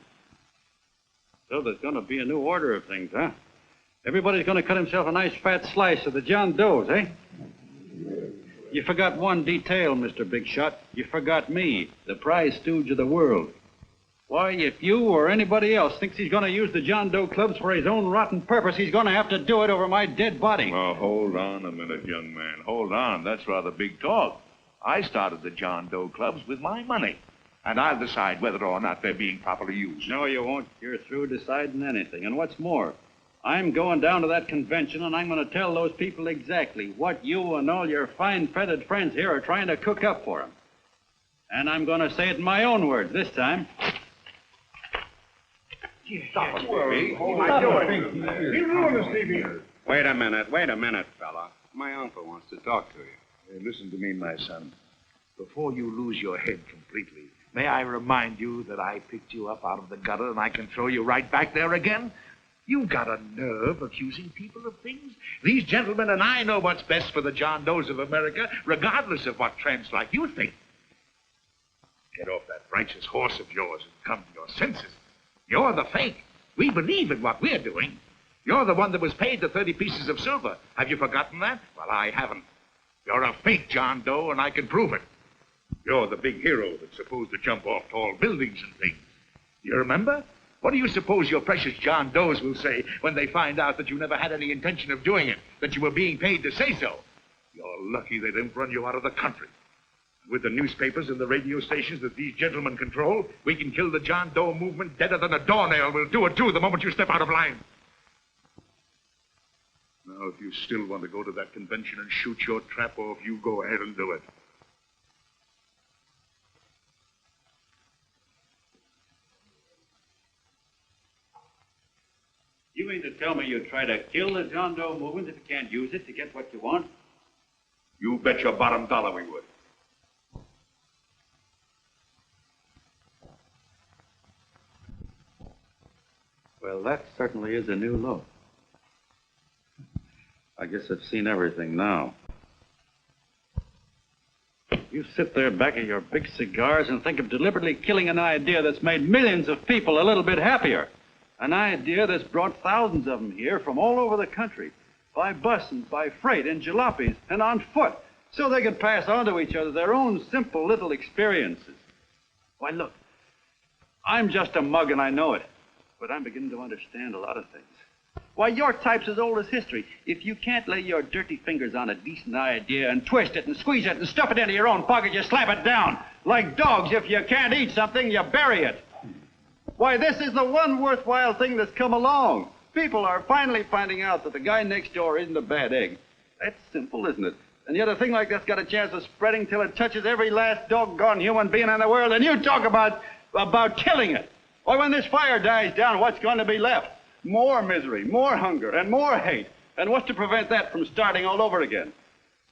So there's going to be a new order of things, huh? Everybody's going to cut himself a nice fat slice of the John Does, eh? You forgot one detail, Mr. Big Shot. You forgot me, the prize stooge of the world. Why, if you or anybody else thinks he's going to use the John Doe clubs for his own rotten purpose, he's going to have to do it over my dead body. Oh, hold on a minute, young man. Hold on. That's rather big talk. I started the John Doe clubs with my money, and I'll decide whether or not they're being properly used. No, you won't. You're through deciding anything. And what's more, I'm going down to that convention, and I'm going to tell those people exactly what you and all your fine-feathered friends here are trying to cook up for them. And I'm going to say it in my own words this time. Stop it, Stevie. You ruined us, Stevie. Wait a minute, fella. My uncle wants to talk to you. Hey, listen to me, my son. Before you lose your head completely, may I remind you that I picked you up out of the gutter and I can throw you right back there again? You've got a nerve accusing people of things. These gentlemen and I know what's best for the John Does of America, regardless of what tramps like you think. Get off that righteous horse of yours and come to your senses. You're the fake. We believe in what we're doing. You're the one that was paid the 30 pieces of silver. Have you forgotten that? Well, I haven't. You're a fake John Doe, and I can prove it. You're the big hero that's supposed to jump off tall buildings and things. You remember? What do you suppose your precious John Does will say when they find out that you never had any intention of doing it, that you were being paid to say so? You're lucky they didn't run you out of the country. With the newspapers and the radio stations that these gentlemen control, we can kill the John Doe movement deader than a doornail. We'll do it, too, the moment you step out of line. Now, if you still want to go to that convention and shoot your trap off, you go ahead and do it. You mean to tell me you'd try to kill the John Doe movement if you can't use it to get what you want? You bet your bottom dollar we would. Well, that certainly is a new look. I guess I've seen everything now. You sit there back of your big cigars and think of deliberately killing an idea that's made millions of people a little bit happier. An idea that's brought thousands of them here from all over the country, by bus and by freight and jalopies and on foot, so they could pass on to each other their own simple little experiences. Why, look, I'm just a mug and I know it, but I'm beginning to understand a lot of things. Why, your type's as old as history. If you can't lay your dirty fingers on a decent idea and twist it and squeeze it and stuff it into your own pocket, you slap it down. Like dogs, if you can't eat something, you bury it. Why, this is the one worthwhile thing that's come along. People are finally finding out that the guy next door isn't a bad egg. That's simple, isn't it? And yet a thing like that's got a chance of spreading till it touches every last doggone human being in the world, and you talk about killing it. Why, when this fire dies down, what's going to be left? More misery, more hunger, and more hate. And what's to prevent that from starting all over again?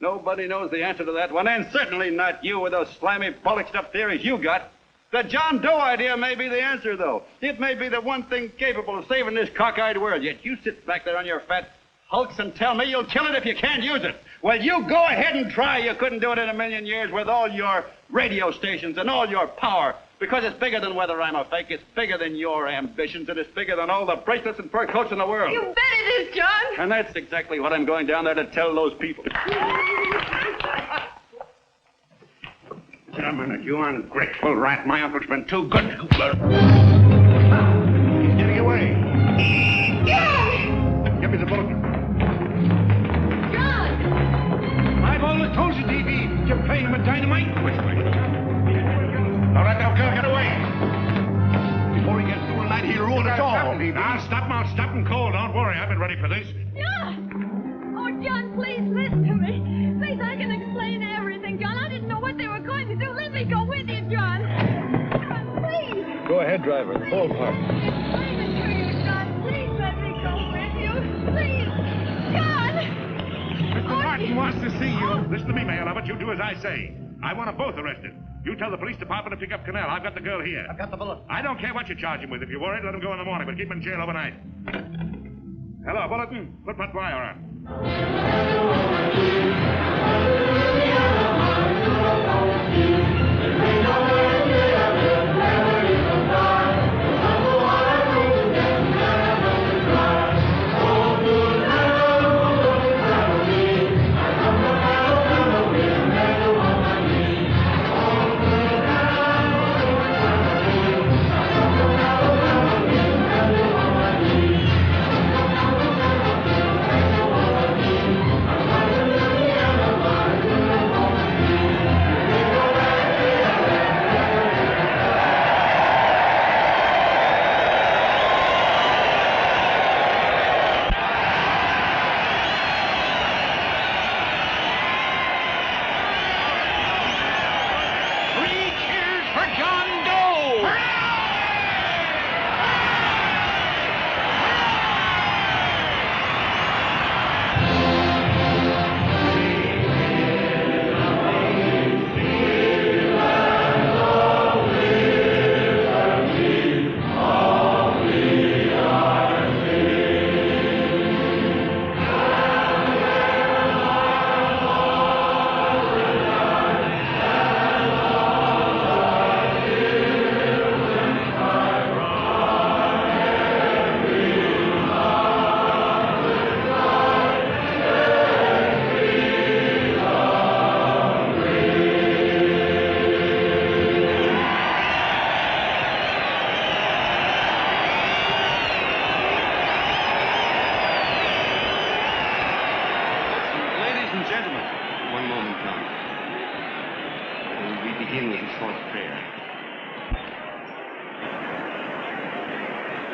Nobody knows the answer to that one, and certainly not you with those slimy, polished-up theories you got. The John Doe idea may be the answer, though. It may be the one thing capable of saving this cockeyed world, yet you sit back there on your fat hulks and tell me you'll kill it if you can't use it. Well, you go ahead and try. You couldn't do it in a million years with all your radio stations and all your power, Because it's bigger than whether I'm a fake. It's bigger than your ambitions. And it's bigger than all the bracelets and fur coats in the world. You bet it is, John. And that's exactly what I'm going down there to tell those people. Dominic, you ungrateful rat. My uncle's been too good. He's getting away. John! Give me the bulletin. John! I've always told you, D.B., you're playing with dynamite. Which way? All right, now, girl, get away. Before he gets through tonight, he'll ruin us all. Now, stop and cold. Don't worry, I've been ready for this. John! Oh, John, please listen to me. Please, I can explain everything, John. I didn't know what they were going to do. Let me go with you, John. John, please. Go ahead, driver. Full park. Explain it to you, John. Please let me go with you. Please. John! Mr. Martin wants to see you. Listen to me, Mayor Lovett. You do as I say. I want them both arrested. You tell the police department to pick up Cannell. I've got the girl here. I've got the bullet. I don't care what you charge him with. If you're worried, let him go in the morning, but keep him in jail overnight. Hello, Bulletin. Put that wire on.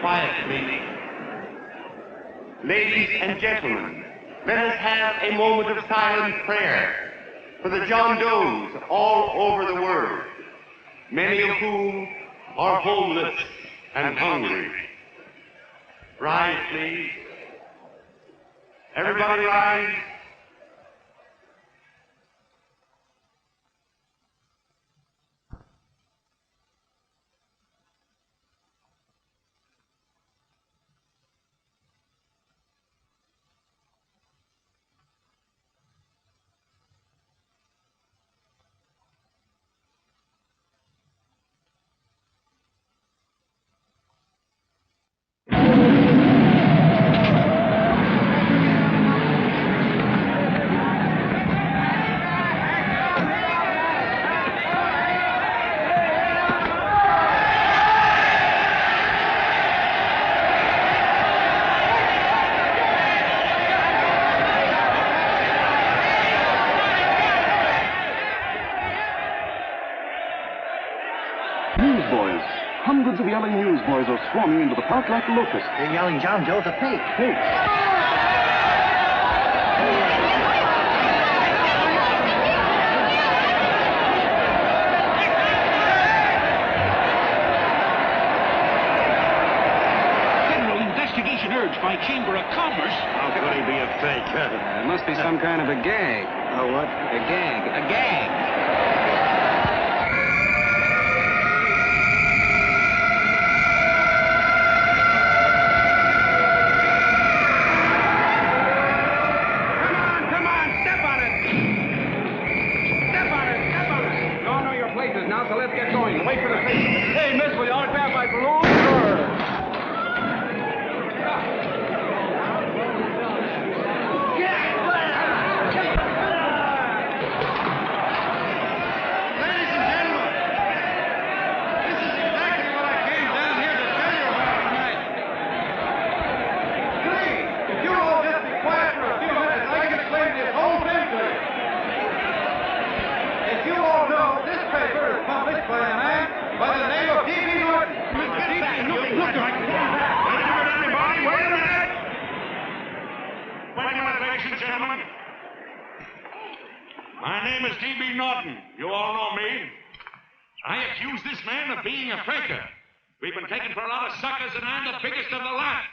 Quietly. Ladies and gentlemen, let us have a moment of silent prayer for the John Does all over the world, many of whom are homeless and hungry. Rise, please. Everybody rise. Newsboys. Hundreds of yelling newsboys are swarming into the park like locusts. They're yelling John Doe's a fake. Fake. Federal investigation urged by Chamber of Commerce. How could he be a fake? It must be some kind of a gag. Oh, what? A gag. A gag. Now, so let's get going. Wait for the station. that loser! Gentlemen, my name is D.B. Norton. You all know me. I accuse this man of being a faker. We've been taken for a lot of suckers, and I'm the biggest of the lot.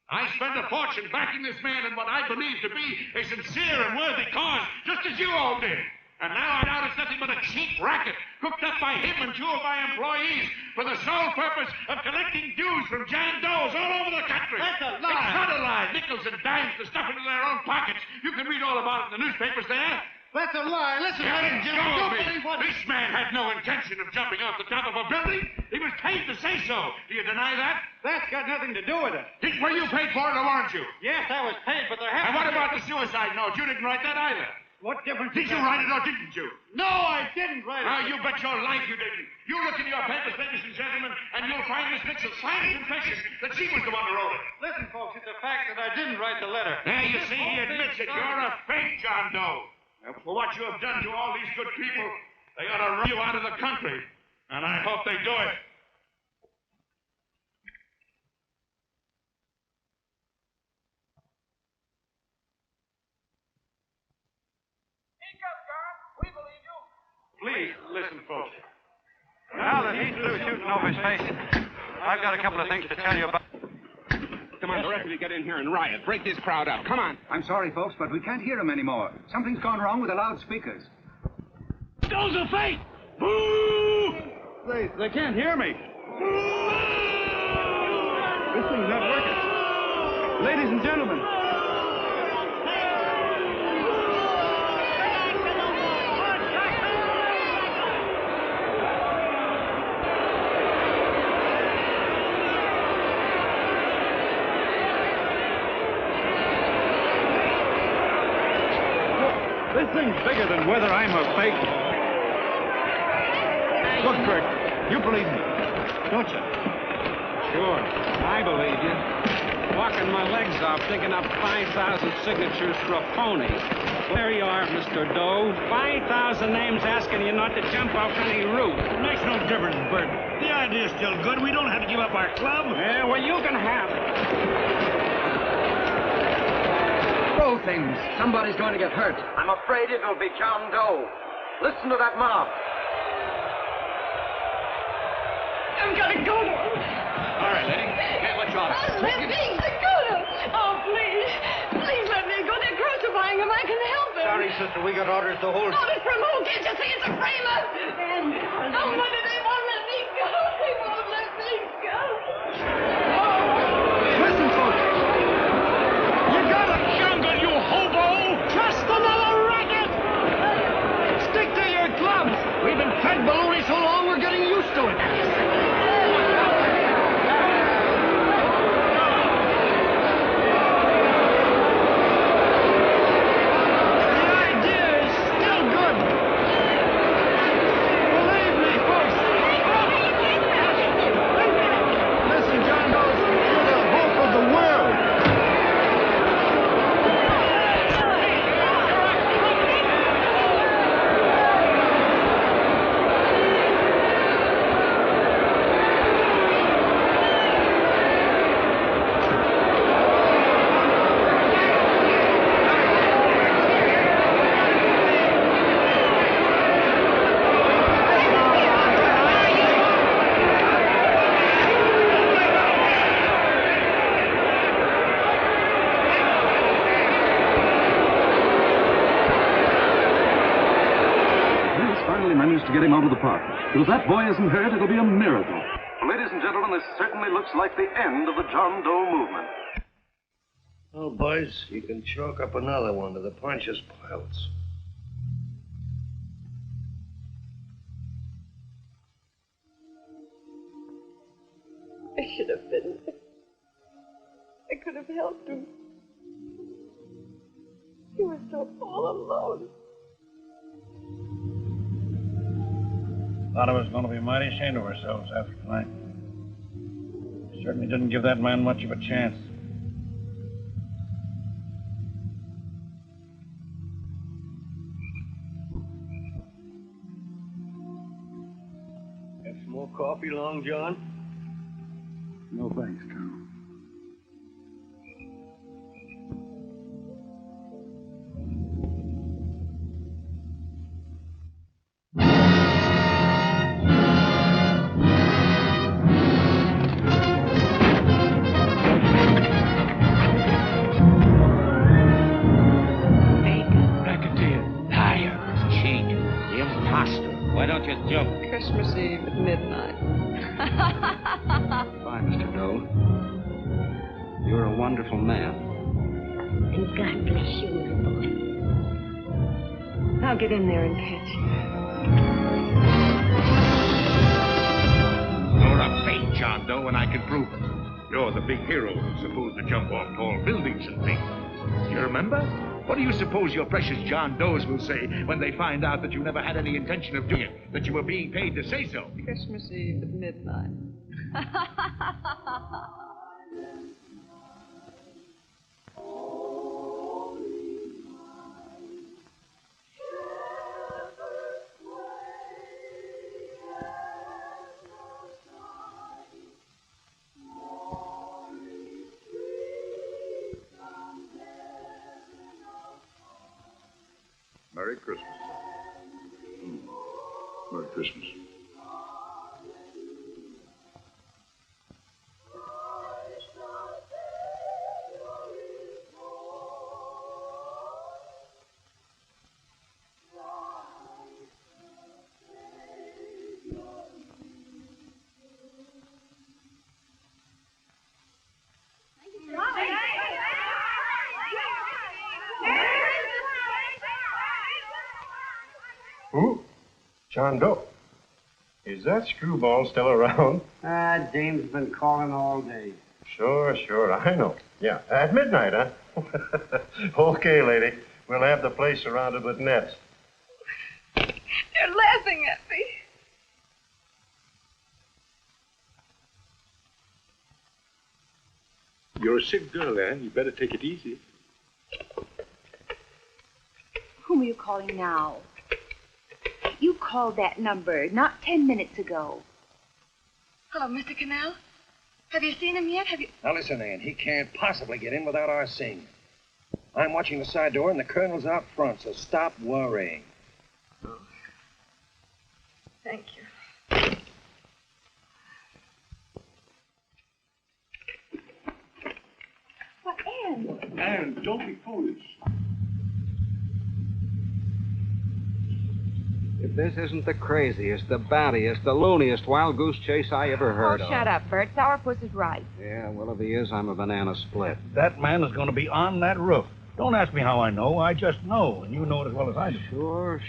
I spent a fortune backing this man in what I believe to be a sincere and worthy cause, just as you all did. And now I doubt it's nothing but a cheap racket cooked up by him and 2 of my employees for the sole purpose of collecting dues from John Does all over the country. That's a lie. It's not a lie. Nickels and dimes to stuff into their own pockets. You can read all about it in the newspapers there. That's a lie. Listen, ladies and gentlemen, don't believe what... This man had no intention of jumping off the top of a building. He was paid to say so. Do you deny that? That's got nothing to do with it. Were you paid for it or weren't you? Yes, I was paid, but there And happened... what about the suicide note? You didn't write that either. What difference Did you write it or didn't you? No, I didn't write it. Now, you bet your life you didn't. You look in your papers, ladies and gentlemen, and you'll find Miss Mitchell signed confession that she was the one who wrote it. Listen, folks, it's a fact that I didn't write the letter. There you see, he admits it. You're a fake John Doe. For what you have done to all these good people, they ought to run you out of the country. And I hope they do it. Please, listen, folks. Now that he's through shooting over his face, I've got a couple of things to tell you about... Come on, directly get in here and riot. Break this crowd up. Come on. I'm sorry, folks, but we can't hear him anymore. Something's gone wrong with the loudspeakers. Those are fake! Boo! They can't hear me. This thing's not working. Ladies and gentlemen. This thing's bigger than whether I'm a fake. Look, Kurt, you believe me, don't you? Sure, I believe you. Walking my legs off, digging up 5,000 signatures for a phony. There you are, Mr. Doe. 5,000 names asking you not to jump off any roof. It makes no difference, Bert. The idea's still good. We don't have to give up our club. Yeah, well, you can have it. Throw things. Somebody's going to get hurt. I'm afraid it'll be John Doe. Listen to that mob. I've got to go to him. All right, lady. Hey, what's your order? Let me go to him. Oh, please. Please let me go. They're crucifying him. I can help him. Sorry, sister. We got orders to hold... Orders from who? Can't you see it's a framer? Oh, mother, they won't let me go. They won't let me go. Listen, folks. You got a jungle, you hobo! Just another racket. Stick to your clubs. We've been fed baloney so long we're getting used to it. To get him out of the park. But if that boy isn't hurt, it'll be a miracle. Ladies and gentlemen, this certainly looks like the end of the John Doe movement. Well, boys, you can chalk up another one to the Pontius Pilates. I should have been there. I could have helped him. He was so all alone. Thought I was going to be mighty ashamed of ourselves after tonight. Certainly didn't give that man much of a chance. Have some more coffee, Long John? No thanks, Colonel. Christmas Eve at midnight. Bye, Mr. Doe. You're a wonderful man. And God bless you, my boy. I'll get in there and catch you. You're a fake, John Doe, and I can prove it. You're the big hero who's supposed to jump off tall buildings and things. You remember? What do you suppose your precious John Does will say when they find out that you never had any intention of doing it, that you were being paid to say so? Christmas Eve at midnight. Merry Christmas. Merry Christmas. Who? John Doe. Is that screwball still around? Dame's been calling all day. Sure, I know. Yeah, at midnight, huh? Okay, lady. We'll have the place surrounded with nets. They're laughing at me. You're a sick girl, Anne. You better take it easy. Whom are you calling now? You called that number not 10 minutes ago. Hello, Mr. Cannell. Have you seen him yet? Now listen, Ann, he can't possibly get in without our seeing him. I'm watching the side door and the colonel's out front, so stop worrying. Oh. Thank you. But Anne... Anne, don't be foolish. If this isn't the craziest, the battiest, the looniest wild goose chase I ever heard of. Oh, shut up, Bert. Sourpuss is right. Yeah, well, if he is, I'm a banana split. That man is going to be on that roof. Don't ask me how I know. I just know, and you know it as well as I do.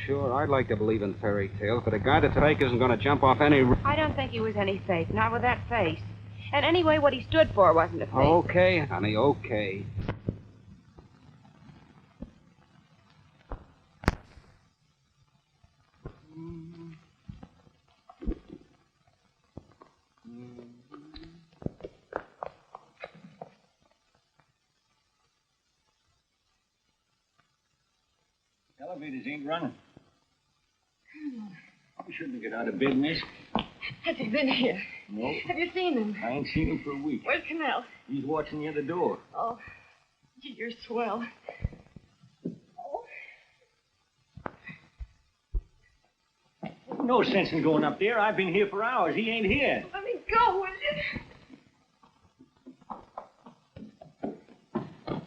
Sure. I'd like to believe in fairy tales, but a guy that's fake isn't going to jump off any roof. I don't think he was any fake, not with that face. And anyway, what he stood for wasn't a fake. Okay, honey, okay. Elevators ain't running. We shouldn't get out of business. Has he been here? No. Have you seen him? I ain't seen him for a week. Where's Cannell? He's watching the other door. Oh, gee, you're swell. No sense in going up there. I've been here for hours. He ain't here. Let me go, will you?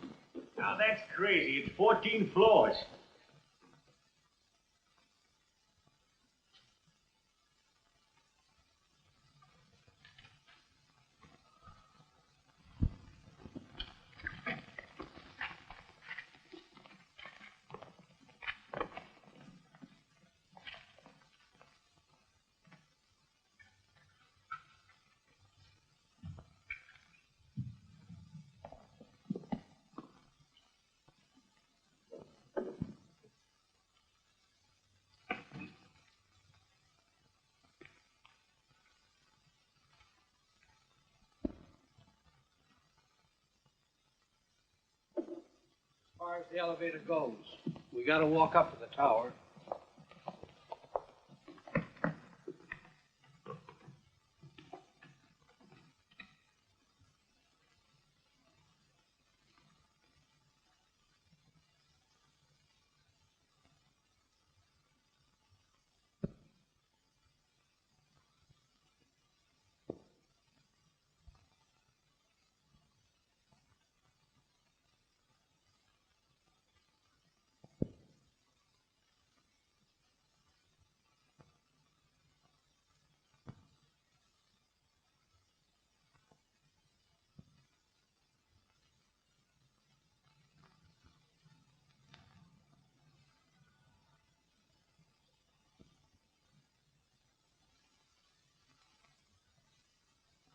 Now, that's crazy. It's 14 floors. as the elevator goes. We gotta walk up to the tower.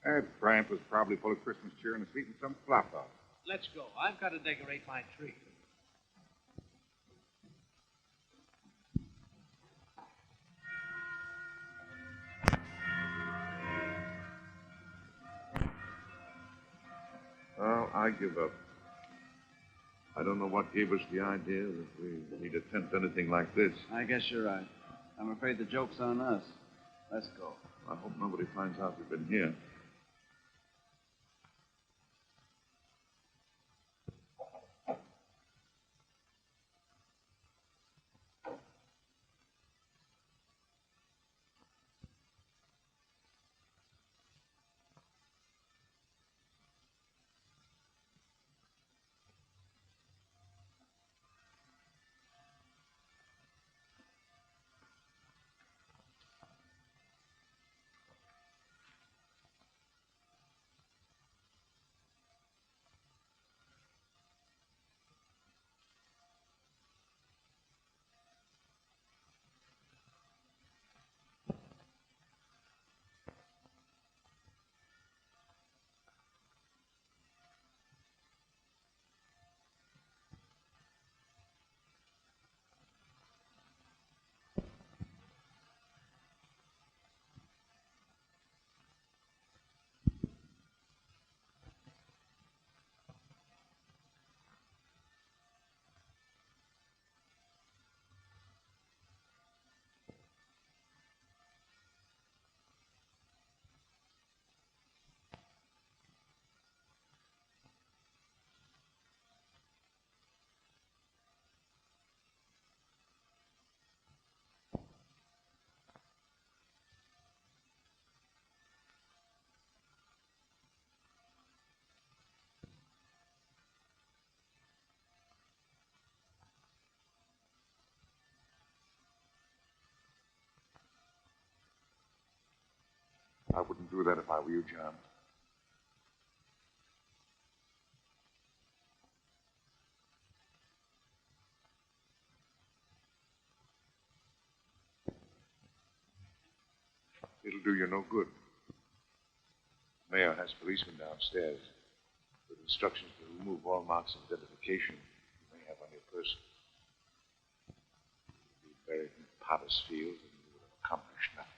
That tramp was probably full of Christmas cheer and asleep in some flop house. Let's go. I've got to decorate my tree. Well, I give up. I don't know what gave us the idea that we need attempt anything like this. I guess you're right. I'm afraid the joke's on us. Let's go. I hope nobody finds out we've been here. I wouldn't do that if I were you, John. It'll do you no good. The mayor has policemen downstairs with instructions to remove all marks of identification you may have on your person. You'll be buried in Potter's Field and you would have accomplished nothing.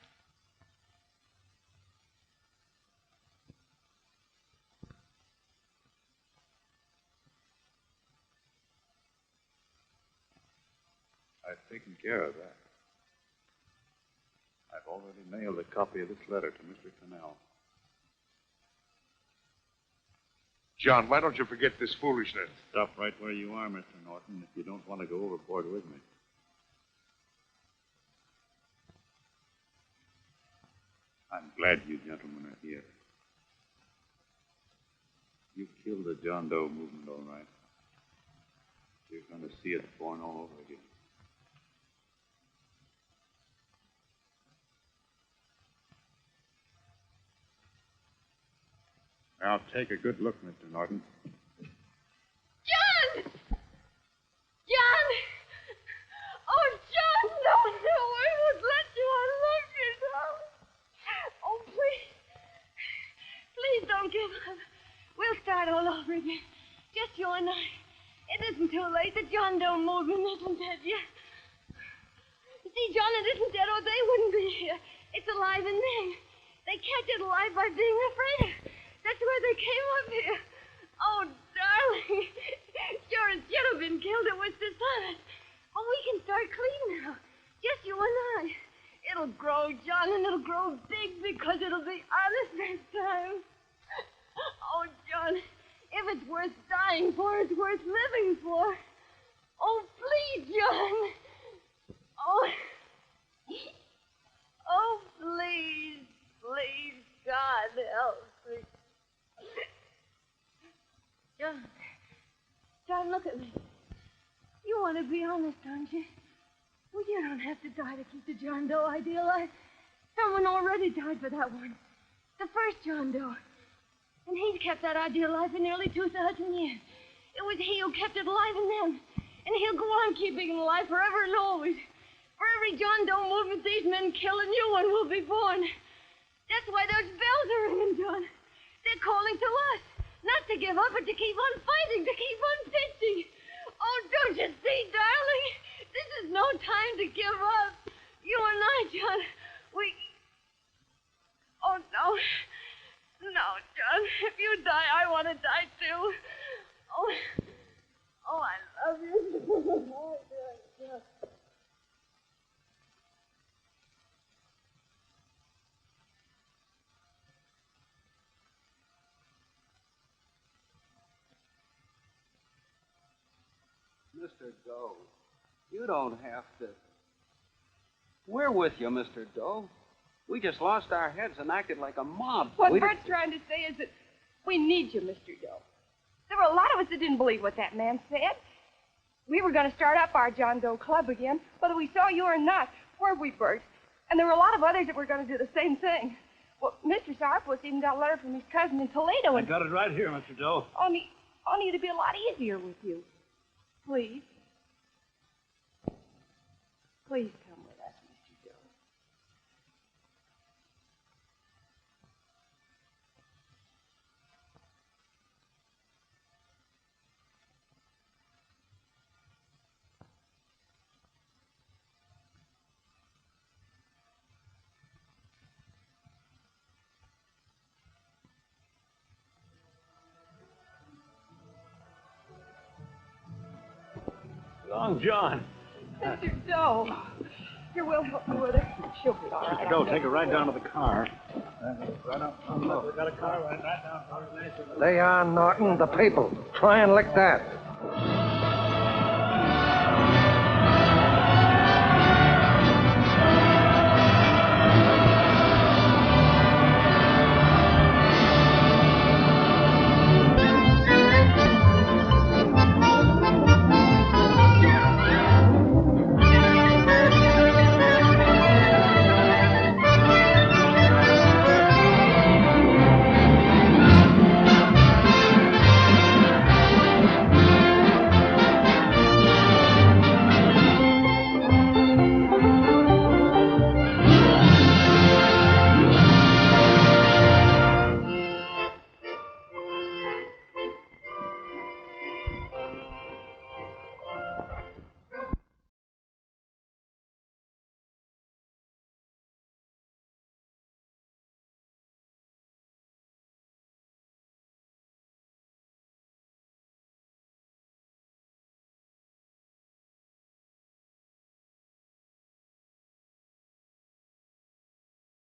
I've taken care of that. I've already mailed a copy of this letter to Mr. Cannell. John, why don't you forget this foolishness? Stop right where you are, Mr. Norton, if you don't want to go overboard with me. I'm glad you gentlemen are here. You killed the John Doe movement, all right. You're going to see it born all over again. Now, take a good look, Mr. Norton. John! John! Oh, John, no, I won't let you. I love you, darling. Oh, please. Please don't give up. We'll start all over again. Just you and I. It isn't too late. The John Doe movement isn't dead yet. You see, John, it isn't dead or they wouldn't be here. It's alive in them. They catch it alive by being afraid of. That's why they came up here. Oh, darling, you're as gentle have been killed, it was dishonest. Oh, we can start clean now. Just you and I. It'll grow, John, and it'll grow big because it'll be honest this time. Oh, John, if it's worth dying for, it's worth living for. Oh, please, John. Oh, oh, please, please, God, help me. John, look at me. You want to be honest, don't you? Well, you don't have to die to keep the John Doe idea alive. Someone already died for that one. The first John Doe. And he's kept that idea alive for nearly 2,000 years. It was he who kept it alive in them. And he'll go on keeping it alive forever and always. For every John Doe movement these men kill, a new one will be born. That's why those bells are ringing, John. They're calling to us. Not to give up, but to keep on fighting, to keep on pitching. Oh, don't you see, darling? This is no time to give up. You and I, John, we... Oh, no. No, John. If you die, I want to die, too. Oh, I love you. Oh, John. Mr. Doe, you don't have to. We're with you, Mr. Doe. We just lost our heads and acted like a mob. What Bert's trying to say is that we need you, Mr. Doe. There were a lot of us that didn't believe what that man said. We were going to start up our John Doe Club again, whether we saw you or not, weren't we, Bert? And there were a lot of others that were going to do the same thing. Well, Mr. Sourpuss even got a letter from his cousin in Toledo. I got it right here, Mr. Doe. Only it'd be a lot easier with you. Please. Please come with us, Mr. Doe. Long John. Mr. Doe. Here, we'll help you with her. She'll be all right. Mr. Doe, take her right down to the car. Right up. We got a car right down. They are, Norton, the people. Try and lick that.